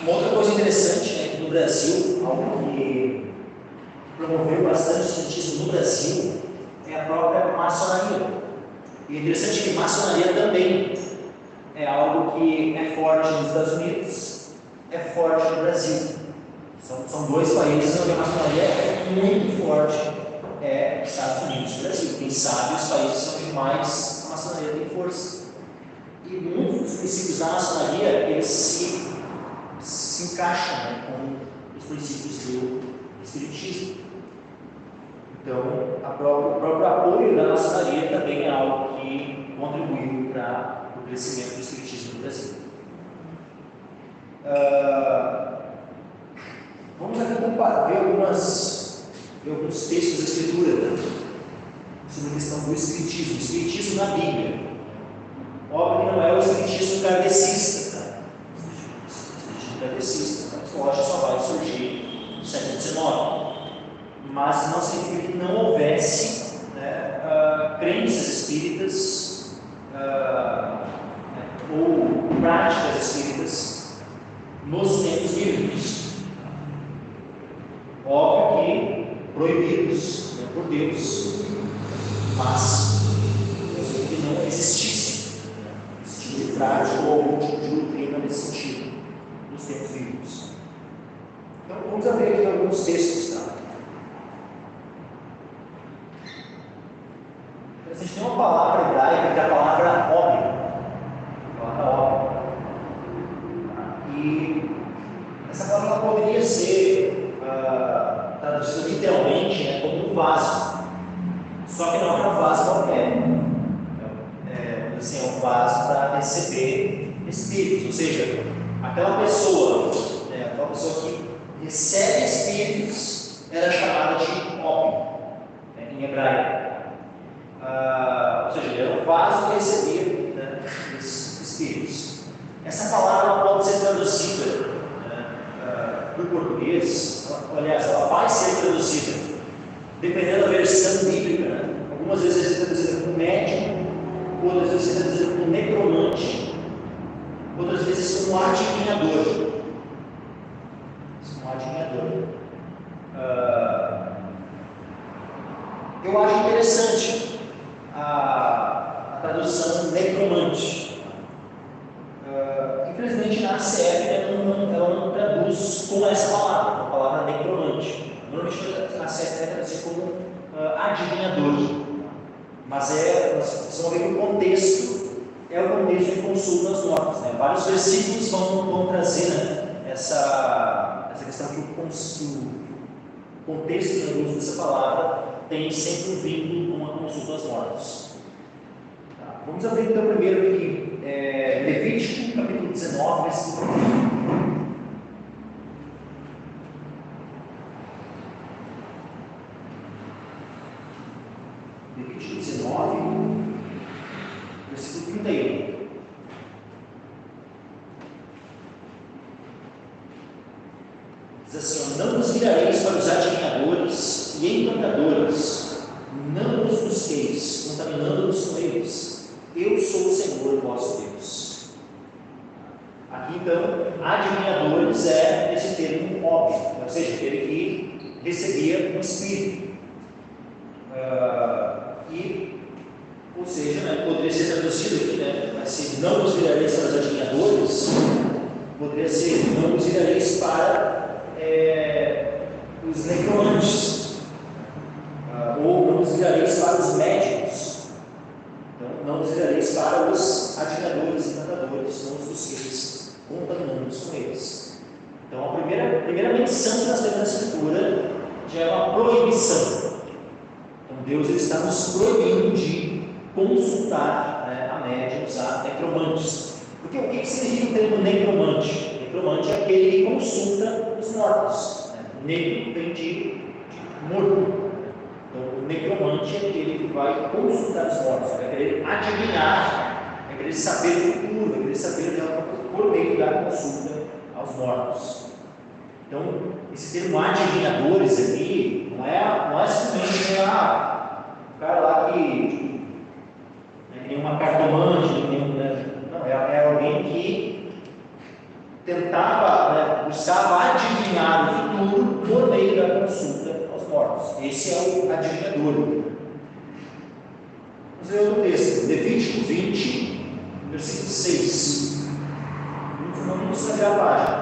Uma outra coisa interessante, né, que no Brasil, algo que promoveu bastante o espiritismo no Brasil, é a própria maçonaria. E é interessante que maçonaria também é algo que é forte nos Estados Unidos, é forte no Brasil. São dois países onde a maçonaria é muito forte, Estados Unidos e Brasil. Quem sabe os países onde mais a maçonaria tem força. E muitos dos princípios da maçonaria, eles se encaixam, né, com os princípios do espiritismo. Então, o próprio apoio da maçonaria também é algo que contribuiu para o crescimento do espiritismo no Brasil. Vamos aqui ver alguns textos da Escritura, né, sobre a questão do espiritismo. O espiritismo na Bíblia. Óbvio que não é o espiritismo kardecista, tá? O espiritismo kardecista, lógico, só vai surgir no século XIX. Mas não significa que não houvesse, né, crenças espíritas ou práticas espíritas nos tempos bíblicos. Óbvio que proibidos, né, por Deus, mas que não existisse, né, esse tipo de prática ou algum tipo de doutrina nesse sentido nos tempos bíblicos. Então vamos ver aqui alguns textos, tá? A gente tem uma palavra hebraica que é a palavra óbvio. E essa palavra poderia ser traduzida literalmente, né, como um vaso. Só que não é um vaso qualquer. É um vaso para receber espíritos. Ou seja, aquela pessoa que recebe espíritos era chamada de óbvio, né, em hebraico. Ou seja, era um vaso que recebia, né, esses espíritos. Essa palavra pode ser traduzida, né, para o português, aliás, ela vai ser traduzida, dependendo da versão bíblica, né? Algumas vezes é traduzida como médium, outras vezes é traduzida como necromante, outras vezes como adivinhador. Eu acho interessante a tradução necromante. Infelizmente na CF ela não traduz com essa palavra, a palavra necromante. Normalmente na CF é traduzida como adivinhador. Mas nós vamos ver que o contexto é o contexto de consulta aos mortos. Né? Vários versículos vão trazer, né, essa questão que o contexto do uso dessa palavra tem sempre um vínculo com a consulta aos mortos. Tá? Vamos abrir então primeiro aqui, Levítico, capítulo 19, versículo 1. Levítico 19, versículo 31. Diz assim: não vos virareis para os adivinhadores e encantadores, não os busqueis, contaminando-vos com eles. Eu sou o Senhor vosso Deus. Aqui então, adivinhadores é esse termo óbvio, ou seja, aquele que recebia um espírito. Ou seja, né, poderia ser traduzido aqui, né, mas se não vos virareis para os adivinhadores, poderia ser não vos virareis para os necromantes, ou não vos virareis para os médicos. Então, não vos virareis para os adivinhadores e encantadores, não os busqueis, contaminando-os com eles. Então, a primeira menção que nós temos na Escritura já é uma proibição. Então, Deus ele está nos proibindo de consultar, né, a médiuns, a necromantes. Porque o que significa o termo necromante? Necromante é aquele que consulta os mortos. Né? Negro vem de morto. Então, o necromante é aquele que vai consultar os mortos, vai querer adivinhar, vai querer saber o futuro, vai querer saber por meio da consulta aos mortos. Então, esse termo adivinhadores aqui não é simplesmente o cara lá que tem uma cartomante, não, é alguém que tentava, buscava adivinhar o futuro por meio da consulta aos mortos. Esse é o adivinhador. Vamos ver outro texto, Levítico 20, versículo 6. Vamos mostrar a página.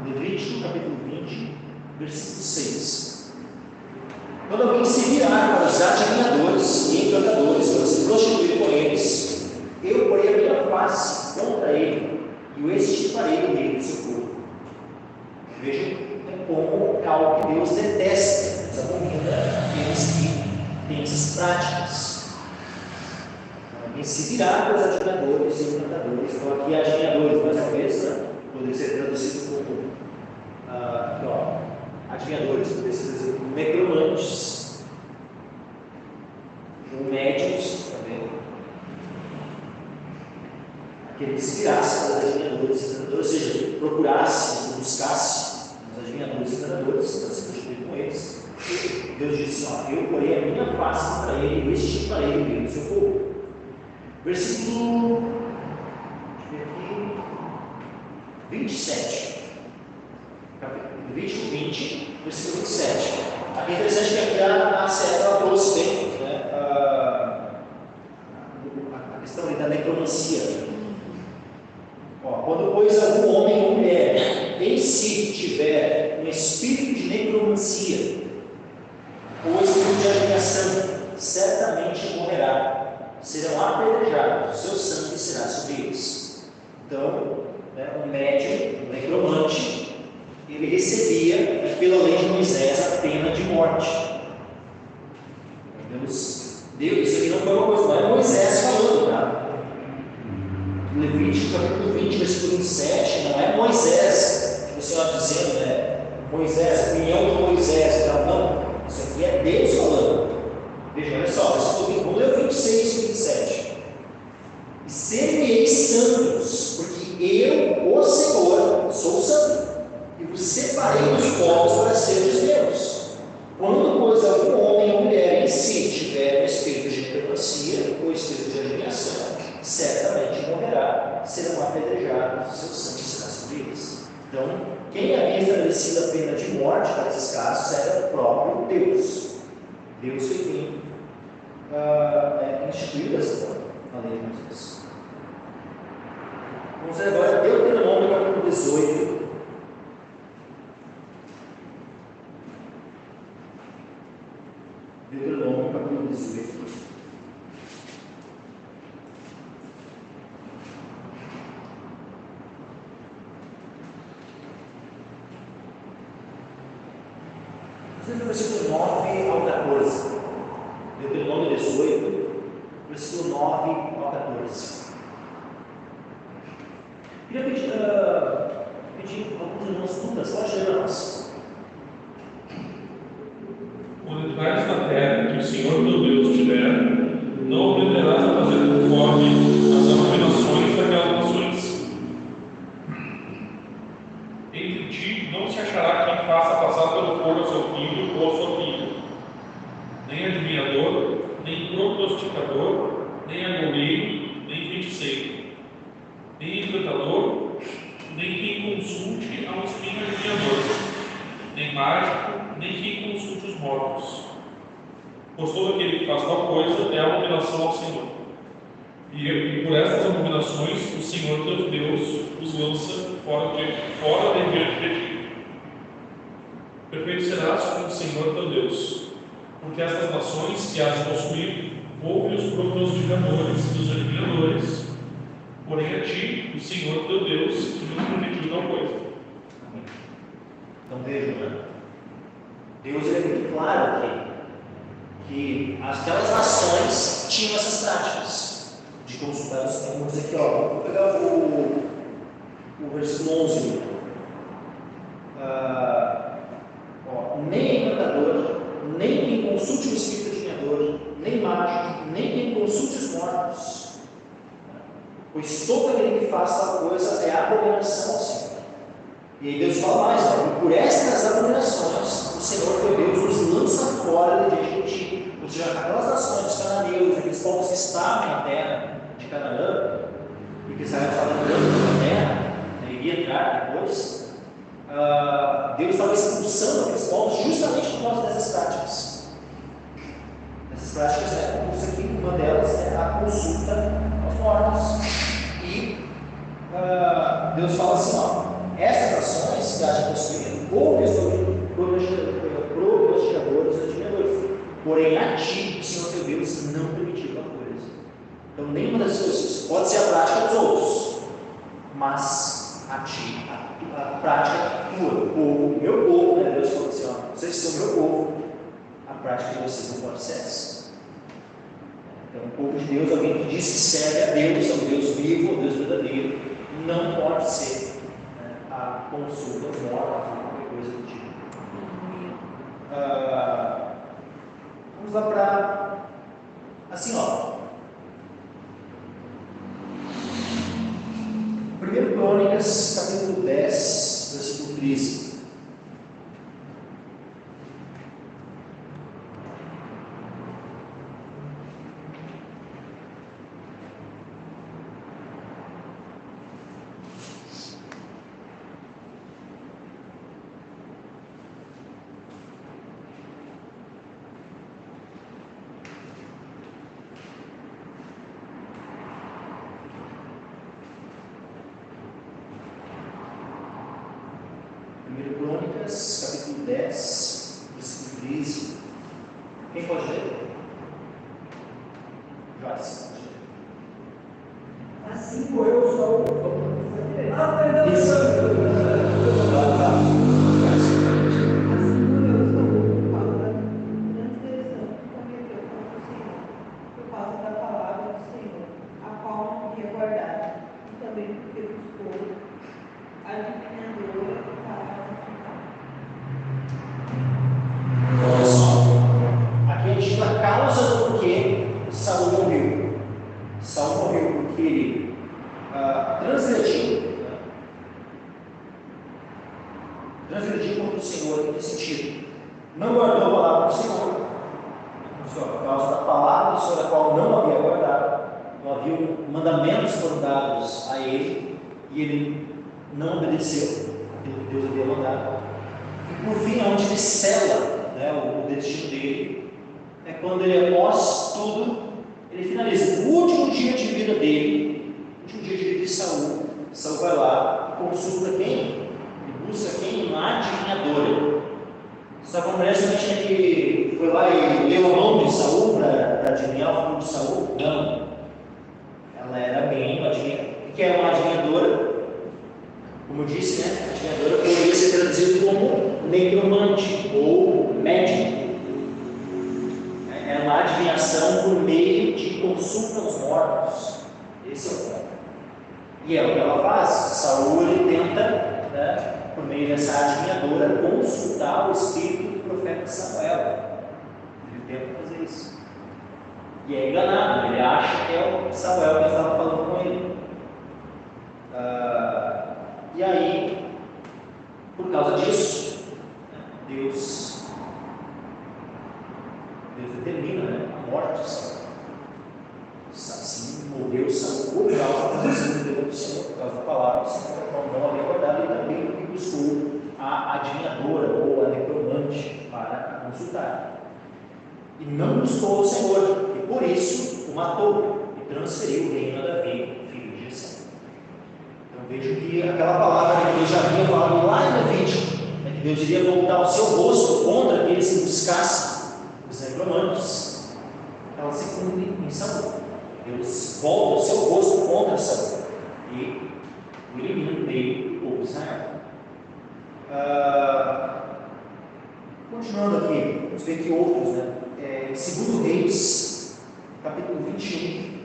Levítico, capítulo 20, versículo 6. Quando alguém se virar para os adivinhadores e encantadores, para se prostituir com eles, eu porei a minha face contra ele e o extirparei do meio do seu corpo. Vejam como é algo que Deus detesta, Deus abomina aqueles que têm essas práticas. Alguém se virar para os adivinhadores e encantadores, então aqui adivinhadores, mais uma vez, né, poderia ser traduzido como adivinhadores, poderia ser traduzido como necromantes, ou médicos também. Aquele que se virasse para os adivinhadores e encantadores, ou seja, procurasse, buscasse os adivinhadores e encantadores, para se prostituir com eles. Deus disse: eu porei a minha face contra ele e extirparei do meio do seu povo. Versículo 27. Levítico 20, versículo 27. Aqui é interessante que aqui a Seta trouxe bem, né, a questão da necromancia. Quando, pois, algum homem ou mulher em si tiver um espírito de necromancia ou espírito de adivinhação, certamente morrerá. Serão apedrejados, o seu sangue será sobre eles. Então, um médium, um necromante, ele recebia, pela lei de Moisés, a pena de morte. Deus, isso aqui não foi uma coisa, não é Moisés falando, tá? Levítico capítulo 20, versículo 27, não é Moisés, que o Senhor está dizendo, né? Moisés, a opinião de Moisés, não, isso aqui é Deus falando. Veja, olha só, vamos ler o 26 e 27. E ser-me-eis santos, porque eu, o Senhor, sou santo, e vos separei dos povos para seres meus. Quando, pois, algum homem ou mulher em si tiver um espírito de necromancia ou espírito de adivinhação, certamente morrerá, serão apedrejados, seu sangue será sobre eles. Então, quem havia estabelecido a pena de morte para esses casos era o próprio Deus. Deus foi quem instituiu essa forma, na lei de Moisés. Vamos ver agora Deuteronômio capítulo 18. Deuteronômio capítulo 18, versículo 9 ao 14. Deuteronômio 18, versículo 9 ao 14. Queria pedir alguns irmãos Lucas, pode ler para nós. Quando entrares na terra que o Senhor teu Deus te der, não aprenderás a fazer conforme as abominações daquelas nações. Entre ti não se achará quem faça passar pelo fogo a seu filho ou a sua filha, nem adivinhador, nem prognosticador, nem agoureiro, nem feiticeiro, nem encantador, nem quem consulte a um espírito adivinhador, nem mágico, nem quem consulte os mortos. Pois todo aquele que faz tal coisa é abominação ao Senhor. E por estas abominações o Senhor teu Deus os lança fora de diante de ti. Perfeito serás com o Senhor teu Deus, porque estas nações que has de possuir, ouve os prognosticadores e os adivinhadores, porém a ti, o Senhor teu Deus, que não permitiu tal coisa. Então vejam, né? Deus é muito claro aqui que aquelas nações tinham essas práticas de consultar os tempos. Aqui, ó, vou pegar o versículo 11. Nem encantador, nem quem consulte o espírito adivinhador, nem mágico, nem quem consulte os mortos, pois todo aquele que faz tal coisa é abominação ao Senhor. E aí Deus fala mais, e por estas abominações o Senhor teu Deus os lança fora de diante de ti. Ou seja, aquelas nações dos cananeus, aqueles povos que estavam na terra de Canaã, e que Israel estava entrando na terra, iria entrar depois, Deus estava expulsando aqueles povos justamente por causa dessas práticas. Essas práticas, como isso aqui, uma delas é a consulta aos mortos. E Deus fala assim, ó, essas ações que há de possuir, ouve os prognosticadores e adivinhadores, porém a ti, o Senhor teu Deus, não permitiu tal coisa. Então, nenhuma das coisas pode ser a prática dos outros, mas a ti, a prática tua, o meu povo, né? Deus falou assim, ó, vocês são meu povo, a prática de vocês não pode ser essa. Então, o povo de Deus, alguém que diz que serve a Deus, é um Deus vivo, um Deus verdadeiro, não pode ser a consulta aos mortos, qualquer coisa do tipo. Vamos lá para, assim, ó, 1 Crônicas, capítulo 10, versículo 13. Capítulo 10, versículo 13. Quem pode ler? Joyce, pode ler. Assim como eu sou. Perdão. Isso. Assim como eu sou culpado da transgressão que cometeu contra o Senhor, por causa da palavra do Senhor, a qual não queria guardar, e também porque buscou a adivinhadora para Olha só, aqui a gente tem a causa do porquê Saul morreu. Saul morreu porque ele transgrediu contra o Senhor. Em que sentido? Não guardou a palavra do Senhor. Por causa da palavra do Senhor, a qual não havia guardado. Não havia mandamentos foram dados a ele e ele não obedeceu aquilo que Deus havia mandado. E por fim, onde ele sela, o destino dele, é quando ele, após tudo, ele finaliza. O último dia de vida dele, o último dia de vida de Saul, Saul vai lá e consulta quem? Ele busca quem? Uma adivinhadora. Só que a mulher somente que foi lá e leu o nome de Saul para adivinhar o futuro de Saul? Não. Ela era bem uma adivinhadora. O que é uma adivinhadora? Como eu disse, adivinhadora poderia ser traduzido como necromante ou médium. É uma adivinhação por meio de consulta aos mortos. Esse é o ponto. E é o que ela faz. Saul ele tenta, né, por meio dessa adivinhadora, consultar o espírito do profeta Samuel. Ele tenta fazer isso. E é enganado, ele acha que é o Samuel que estava falando com ele. E aí, por causa disso, Deus determina, né, a morte de Saul. Assim morreu Saul por causa do Senhor, por causa da palavra do Senhor, não havia guardado, e também porque buscou a adivinhadora ou a necromante para consultar. E não buscou o Senhor, e por isso o matou e transferiu o reino a Davi, filho de Jessé. Então vejo que aquela palavra que Deus já havia falado lá em Levítico, que Deus iria voltar o seu rosto contra aqueles que buscassem os necromantes, ela se cumpre em Saul. Deus volta o seu rosto contra Saul e o elimina do meio do povo de Israel. Continuando aqui, vamos ver que outros, né? 2 Reis, capítulo 21.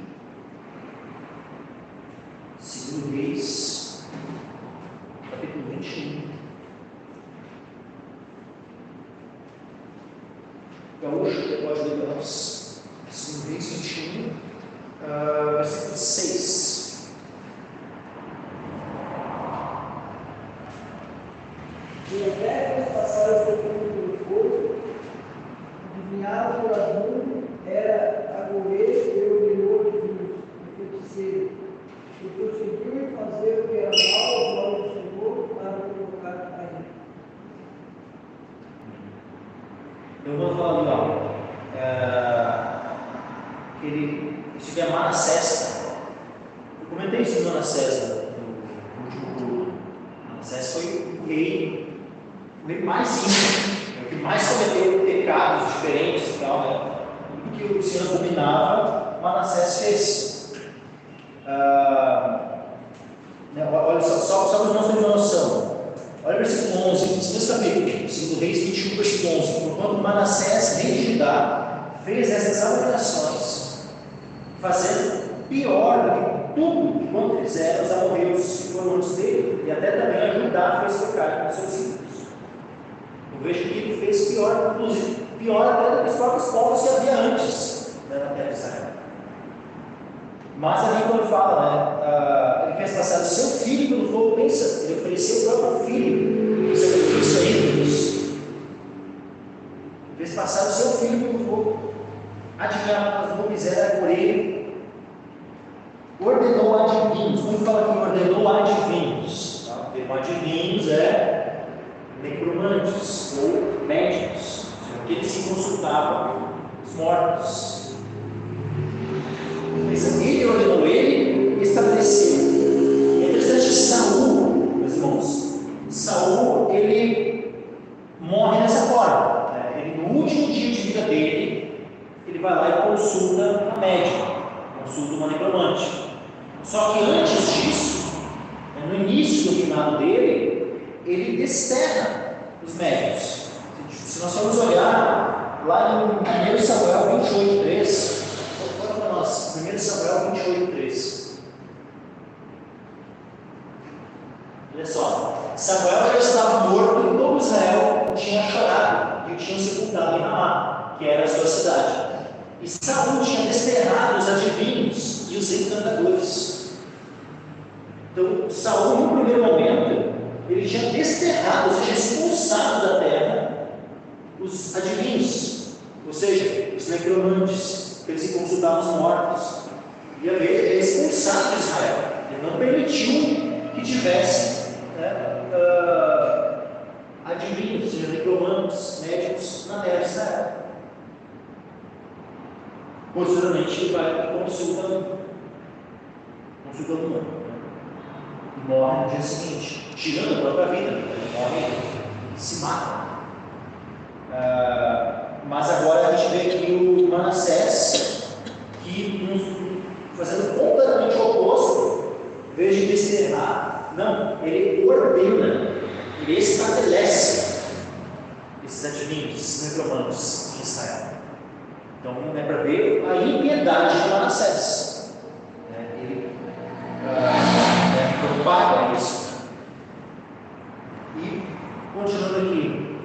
2 Reis, capítulo 21. Gaúcho, pode ler para nós. 2 Reis 21, versículo 6. E até passaram por pelo fogo, adivinhava por Adão, era agoreiro e ordenou de o feiticeiro, e prosseguiu em fazer o que era mal aos olhos do Senhor para provocar a ele. Eu vou falar ali, isso é Manassés. Eu comentei isso no Manassés no último culto. Manassés foi o rei mais ímpio, o que mais cometeu pecados diferentes e tal, né? Tudo que o Senhor abominava, Manassés fez. Olha só para os nossos termos uma noção. Olha o versículo 11, nesse capítulo, 2 Reis 21, versículo 11. Porquanto Manassés, rei de Judá, fez essas abominações, fazendo pior do que tudo quanto fizeram os amorreus que foram antes dele, e até também a Judá fez pecar com seus filhos. Eu vejo que ele fez pior, inclusive, pior até do que os próprios povos que havia antes, né, na terra de Israel. Mas ali quando fala, ele fez passar o seu filho pelo fogo, pensa, ele ofereceu o próprio filho, o sacrifício a ídolos. Ele fez passar o seu filho pelo fogo. Adivinhar as nuvens era por ele. Ordenou adivinhos. Quando fala que ordenou adivinhos, tá? O termo adivinhos é necromantes ou médicos, aqueles que consultavam os mortos. Ele ordenou, ele estabeleceu. É interessante, Saul, meus irmãos, Saul, ele morre dessa forma. Ele, no último dia de vida dele, ele vai lá e consulta a médica, consulta uma necromante. Só que antes disso, no início do reinado dele, ele desterra os médicos. Se nós formos olhar lá em 1 Samuel 28:3, olha para nós, 1 Samuel 28:3. Olha só, Samuel já estava morto e todo Israel tinha chorado e o tinham sepultado em Ramá, que era a sua cidade. E Saul tinha desterrado os adivinhos e os encantadores. Então, Saul, no primeiro momento, ele tinha desterrado, ou seja, expulsado da terra os adivinhos, ou seja, os necromantes, aqueles que consultavam os mortos. E ele expulsado de Israel. Ele não permitiu que tivesse adivinhos, ou seja, necromantes, médicos na terra de Israel. Posteriormente, ele vai e consulta o mundo. E morre no dia seguinte, tirando a própria vida. Ele morre, se mata. Mas agora a gente vê aqui o Manassés, que fazendo completamente o oposto, em vez de desterrar, não, ele ordena, ele estabelece esses adivinhos, esses necromantes em Israel. Então, é para ver a impiedade de Manassés. Ele propaga isso. E, continuando aqui,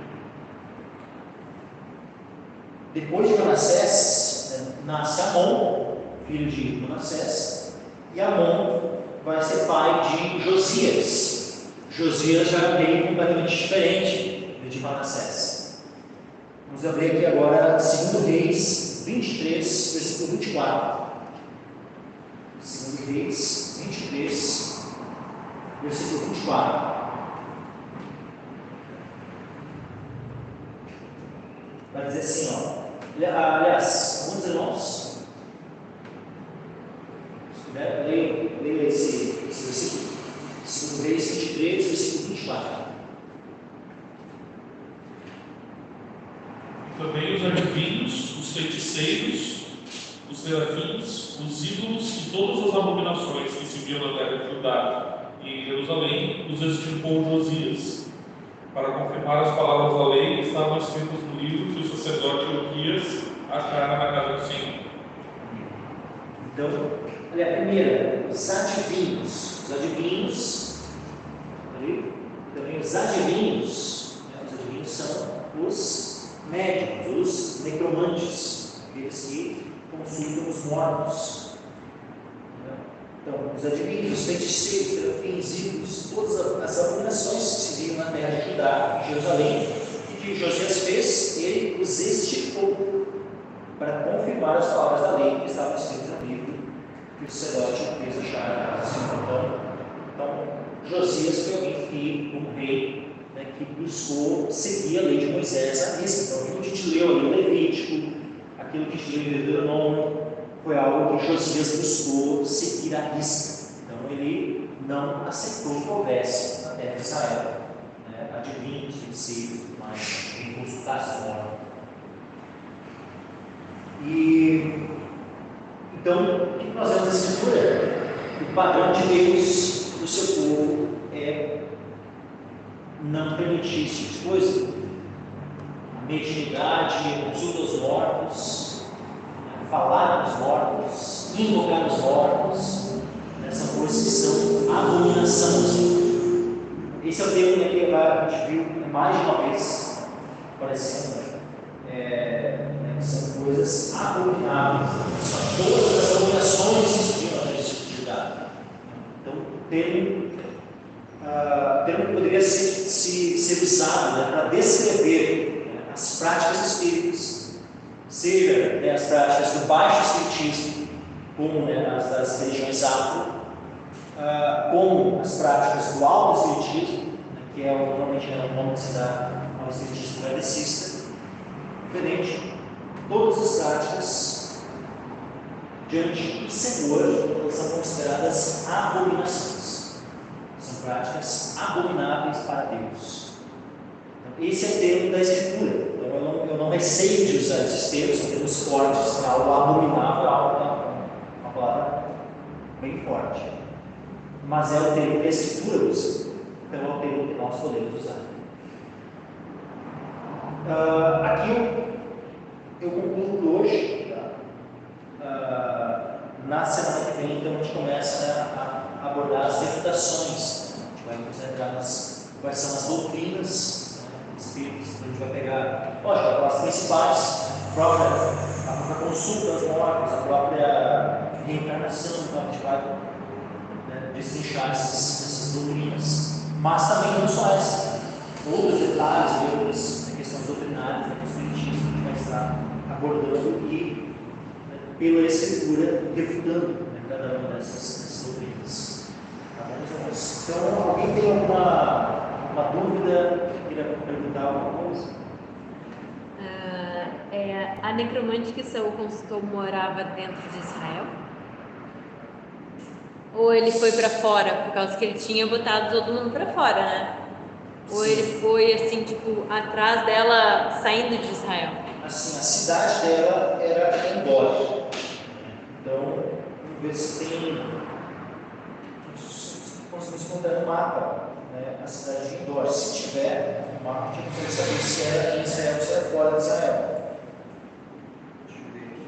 depois de Manassés, nasce Amon, filho de Manassés, e Amon vai ser pai de Josias. Josias já é um rei completamente diferente de Manassés. Vamos abrir aqui agora 2 Reis 23, versículo 24. 2 Reis 23, versículo 24. Vai dizer assim, ó. Aliás, alguns irmãos, se puder, leia esse versículo. 2 Reis 23, versículo 24. Também os adivinhos, os feiticeiros, os serafins, os ídolos e todas as abominações que se viam na terra de Judá e em Jerusalém, os explicou Josias, para confirmar as palavras da lei que estavam escritas no livro que o sacerdote Hilquias achara na casa do Senhor. Então, olha, a primeira, os adivinhos. Os adivinhos, também os adivinhos, os adivinhos são os médicos, os necromantes, aqueles que consultam os mortos. Então, os adivinhos, os feiticeiros, serafins, ídolos, todas as abominações que se viam na terra de Judá, em Jerusalém, e que Josias fez, ele os extirpou para confirmar as palavras da lei que estavam escritas no livro que o sacerdote fez achar na casa do Senhor. Então, Josias foi alguém que, como rei, que buscou seguir a lei de Moisés à risca. Então, aquilo que a gente leu ali, o Levítico, aquilo que a gente leu em Deuteronômio, foi algo que Josias buscou seguir à risca. Então, ele não aceitou que houvesse na terra de Israel adivinhos, feiticeiros, mas quem consultasse a norma. E então, o que nós vemos na Escritura? O padrão de Deus do seu povo é não permitir esse tipo de coisa. A mediunidade, consulta aos mortos, falar aos mortos, invocar os mortos, são coisas que são abominação. Esse é o termo que a gente viu mais de uma vez aparecendo. São coisas abomináveis. São todas as abominações que se viram na Judá. Então, o termo poderia ser usado para descrever as práticas espíritas, seja as práticas do baixo espiritismo, como as das religiões afro, como as práticas do alto espiritismo, que é normalmente o nome que se dá ao espiritismo kardecista, diferente. Todas as práticas diante do Senhor, elas são consideradas abominações. São práticas abomináveis para Deus. Então, esse é o termo da Escritura. Então, eu não receio de usar esses termos, são termos fortes, para algo abominável, uma palavra bem forte. Mas é o termo que a Escritura usa. Então é o termo que nós podemos usar. Aqui eu concluo hoje. Na semana que vem, então, a gente começa a abordar as refutações. A gente vai concentrar quais são as doutrinas espíritas. Então, a gente vai pegar, lógico, as principais, a própria consulta das mortes, a própria reencarnação. Então, a gente vai destrinchar essas doutrinas. Mas também não só essas, outros detalhes, outras questões doutrinárias, questões espiritismo, a gente vai estar abordando e pela Escritura, refutando cada uma dessas doutrinas. Tá bom, meus irmãos? Então, alguém tem alguma dúvida? Queria perguntar alguma coisa? A necromante que Saul consultou morava dentro de Israel? Ou ele foi para fora, por causa que ele tinha botado todo mundo para fora, né? Ou ele foi, assim, tipo, atrás dela, saindo de Israel? Assim, a cidade dela era Endor. Então, vamos ver se tem. Conseguimos encontrar no mapa. né, a cidade de Endor. Se tiver no mapa, a gente consegue saber se era em Israel ou se era fora de Israel. Deixa eu ver aqui.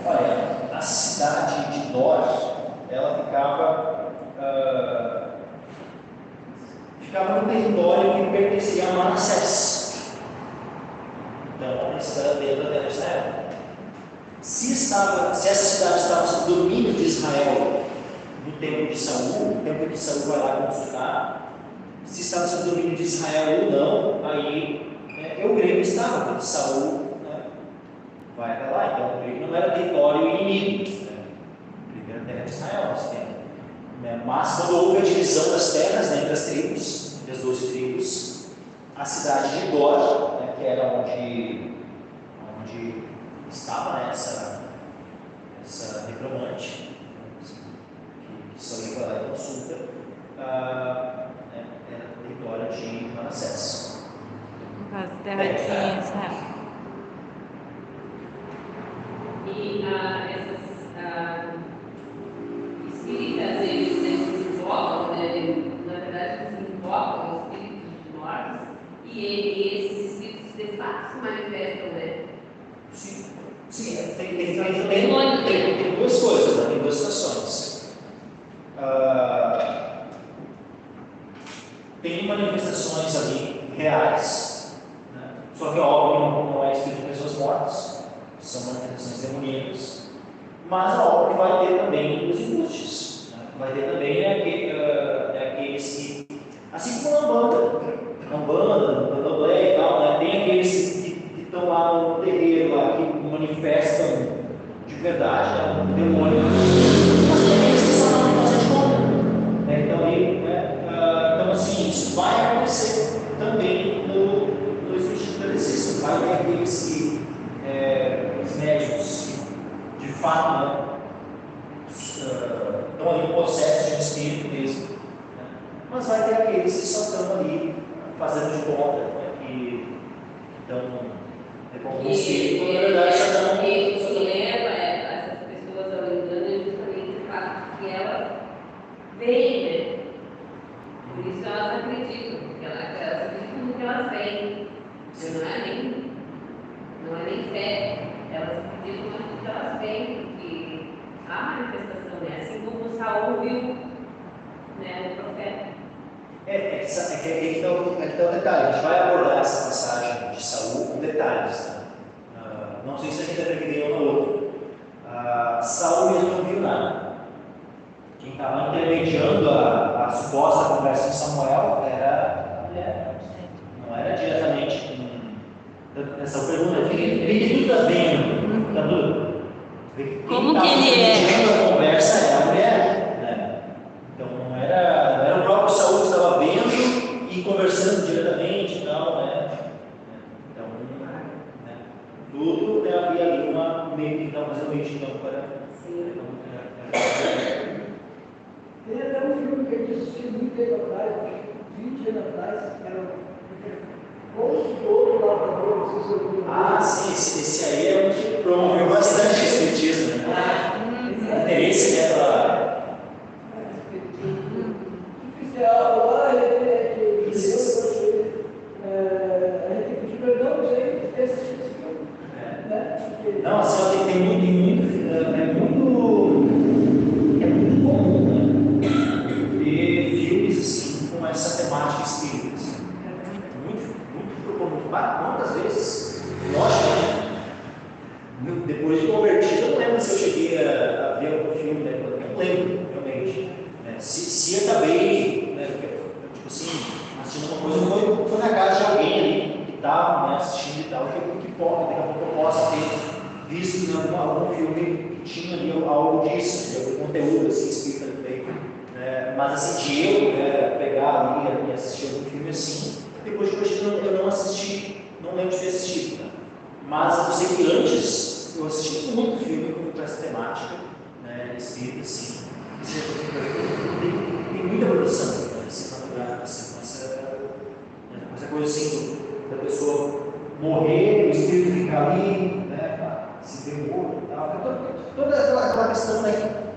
Olha, a cidade de Dor, ela ficava no território que pertencia a Manassés. Então, isso era dentro da terra de Israel. Se essa cidade estava sob domínio de Israel no tempo de Saul, no tempo que Saul vai lá consultar, se estava sob domínio de Israel ou não, aí eu creio que estava, porque Saul vai para lá, então eu creio que não era território inimigo, primeira terra de Israel nesse tempo. Mas quando houve a divisão das terras, entre as tribos, entre as 12 tribos, a cidade de Dor, que era onde estava essa necromante, que Saul vai lá e consulta, era território de Manassés. No caso, terra de Israel. E essas espíritas, eles invocam, na verdade, eles invocam espíritos de mortos, e esses espíritos de fato se manifestam, né? Sim, tem duas coisas, né? Tem duas situações. Tem manifestações ali reais, né? Só que óbvio não é espírito de pessoas mortas, são manifestações demoníacas, mas a obra vai ter também os embustes, né? Vai ter também aqueles que, assim como na Umbanda, no Candomblé e tal, né? Tem aqueles que estão lá no terreiro, lá, que manifestam de verdade, né? O demônio, mas tem aqueles que só não fazem de conta, né? Então assim, isso vai acontecer também no espírito do exercício. Vai ter aqueles que os médicos de fato, né, estão ali no processo de um espírito mesmo, né? Mas vai ter aqueles que só estão ali fazendo de conta, né, que estão como um espírito, na verdade só estão. O que leva essas pessoas ao engano é justamente o fato que elas veem, né? Por isso elas acreditam, porque elas acreditam no que elas veem. Não é nem fé, elas acreditam no que elas veem, porque há manifestação, né? Assim como Saul viu, né, o profeta. Aqui está o detalhe. A gente vai abordar essa passagem de Saul com detalhes. Tá? Não sei se a gente deve pedir uma ou outra. Saul mesmo não viu nada. Quem estava intermediando a suposta conversa com Samuel era a mulher. Não era diretamente essa pergunta. O que tu está vendo? Está tudo? Como que ele é? A conversa é a mulher. Né? Então não era o próprio Saul que estava vendo e conversando diretamente e tal. Né? Então, tudo havia ali uma meio que estava fazendo isso então, para. Tem até um filme que a gente assistiu muito tempo atrás, acho que 20 anos atrás, era Consultor do Lavrador, não sei se eu ouviu. Sim, esse aí é um que promoveu bastante o espiritismo, né? O interesse dela. Oficial lá, a gente pediu perdão, não sei, esse filme. Né? Não, assim, tem muito, é muito comum, né? Ver filmes assim com essa temática espírita. Assim. Muito comum. Quantas vezes? Lógico, né? Depois de convertido, eu não lembro se eu cheguei a ver algum filme, né? Eu não lembro, realmente. Né? Se eu acabei, né? Tipo assim, assistindo uma coisa, foi na casa de alguém ali que estava, né, assistindo e tal, que pode, daqui a pouco eu possa ter visto, né, algum filme que tinha ali algo disso, de algum conteúdo assim, espírita também. Mas assim, de eu pegar ali e assistir algum filme assim, depois de convertido eu não assisti, não lembro de ter assistido. Né? Mas eu sei que antes eu assisti muito filme por essa temática, né, espírita, sim. Tem muita produção, né, cinematográfica, assim, com essa coisa assim, da pessoa morrer, o espírito ficar ali, né, se ver morto e tal. Toda aquela questão, né,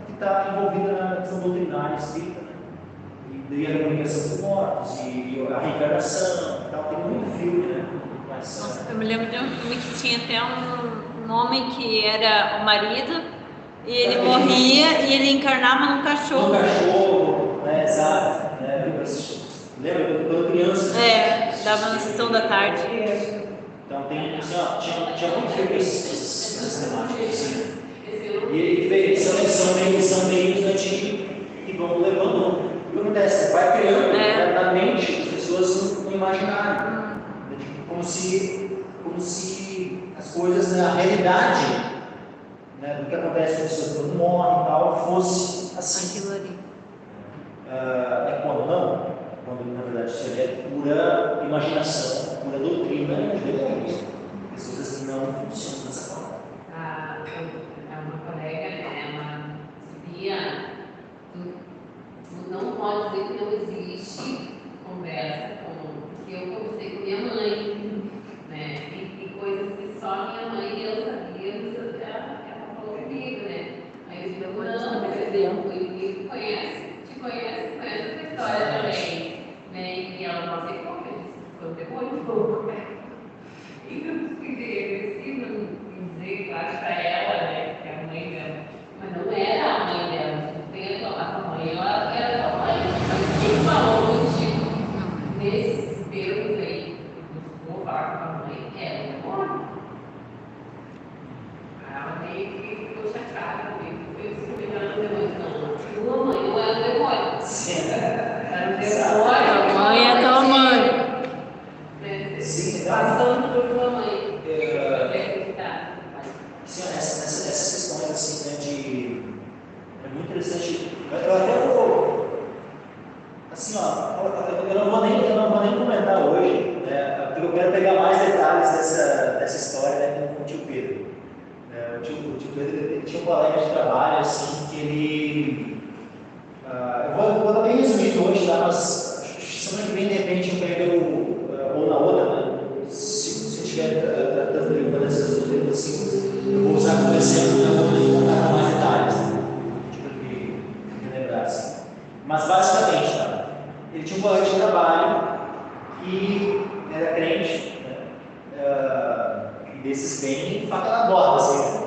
que está envolvida na questão doutrinária espírita, né, e a comunicação dos mortos, e a reencarnação e tal. Tem muito filme, né? Nossa, eu me lembro de um filme que tinha até um homem que era o marido, e ele morria e ele encarnava num cachorro. Um cachorro, né, exato. Lembra quando criança? Dava na sessão da tarde. Então tem, assim, ó, tinha muito filme essas temáticas, assim. E são meios, né, que vão levando. O que acontece? Vai criando na mente as pessoas no imaginário. Como se as coisas, né, a realidade, né, do que acontece com as pessoas quando morrem e tal, fosse assim. Aquilo ali. Quando na verdade isso é pura imaginação, pura doutrina de demônios. Pessoas assim não funcionam dessa forma. Uma colega, ela dizia, não pode dizer que não existe conversa que eu conversei com minha mãe, né? E coisas que só minha mãe e eu sabíamos, ela falou comigo, né? Aí eu digo, não, por exemplo, ele te conhece essa história também, né? E ela não sei como, eu disse, foi depois. E eu fiquei agressiva em dizer, claro, para ela, né? Que é a mãe dela. Mas não era a mãe dela, a mãe, ela era a mãe. Mas quem falou contigo nesses termos aí, vou falar com a mãe, era o demônio. Ela meio que ficou chateada comigo, foi isso que ela não demônio. Não, tua mãe não era o demônio. Sim. Era o demônio. A mãe é tua mãe. Sim, passando por tua mãe. Sim, essas questões assim, né, é muito interessante. Eu até vou, assim, ó, eu não vou nem comentar hoje, né, porque eu quero pegar mais detalhes dessa história, né, com o tio Pedro. O tio Pedro tinha um colega de trabalho assim que ele, eu vou dar bem resumido hoje, tá? Mas semana que vem de repente eu pego ou na outra, né? Se estiver tratando de uma dessas outras assim, eu vou usar como exemplo, né? Vou contar mais detalhes, né? Tipo que lembrar assim. Mas basicamente, tá? Ele tinha um colega de trabalho que era crente, né? Desses bem faca na borda, assim.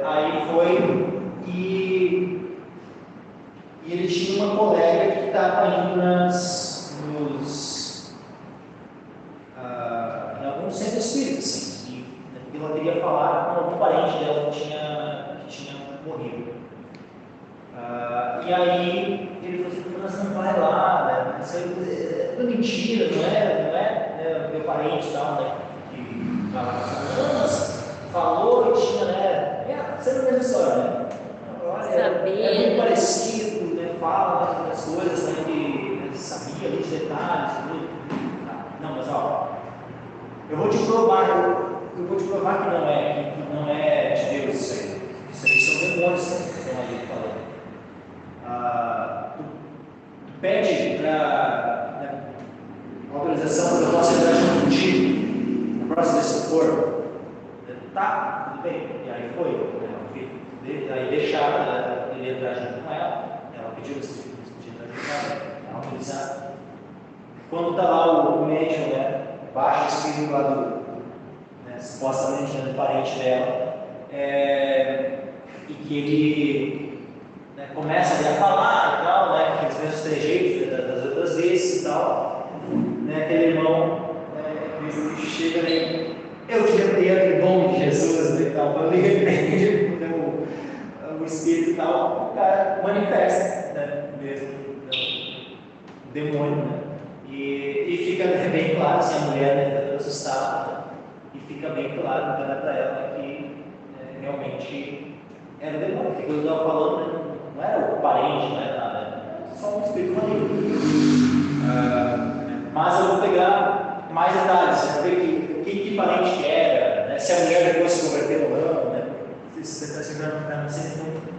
Aí foi e ele tinha uma colega que estava indo em algum centro espírita, assim, e ela queria falar com algum parente dela que tinha morrido. E aí ele falou assim, mas não vai lá, né? Isso é tudo mentira, não é meu parente e tal, né? Que vai lá, não, mas falou e tinha, né? Sempre a mesma história, né? É muito parecido, né? Fala das coisas, né? Que sabia ali os detalhes, tudo. Não, mas ó, eu vou te provar que não é de Deus isso aí. Isso aí são demônios que estão ali falando. Tu pede para autorização para eu possa entrar junto contigo na próxima vez que for. Tá, tudo bem. E aí foi. Aí deixaram ele entrar junto com ela. Ela pediu se podia entrar junto com ela, autorizar. Quando está lá o médium, né, baixa o espírito lá supostamente do parente dela, e que ele, né, começa a falar e tal, né, aqueles mesmos trejeitos das outras vezes e tal, né, aquele irmão que chega ali, eu te repreendo em nome de Jesus, né, e tal, quando ele repreende o espírito e tal, o cara manifesta, né, mesmo, o demônio, né. E fica bem claro, assim, a mulher, né, está assustada, e fica bem claro para ela que realmente era o demônio, porque eu estava falando, né, não era o parente, não era nada, era só um espírito maligno. Mas eu vou pegar mais detalhes, ver que parente que era, né, se a mulher depois se converteu ou não, né, esses detalhes eu já não sei muito.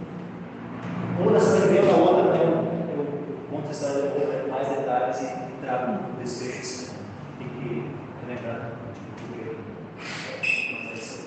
Uma das que veio na outra, eu conto a história da outra, mais detalhes e trago o desfecho.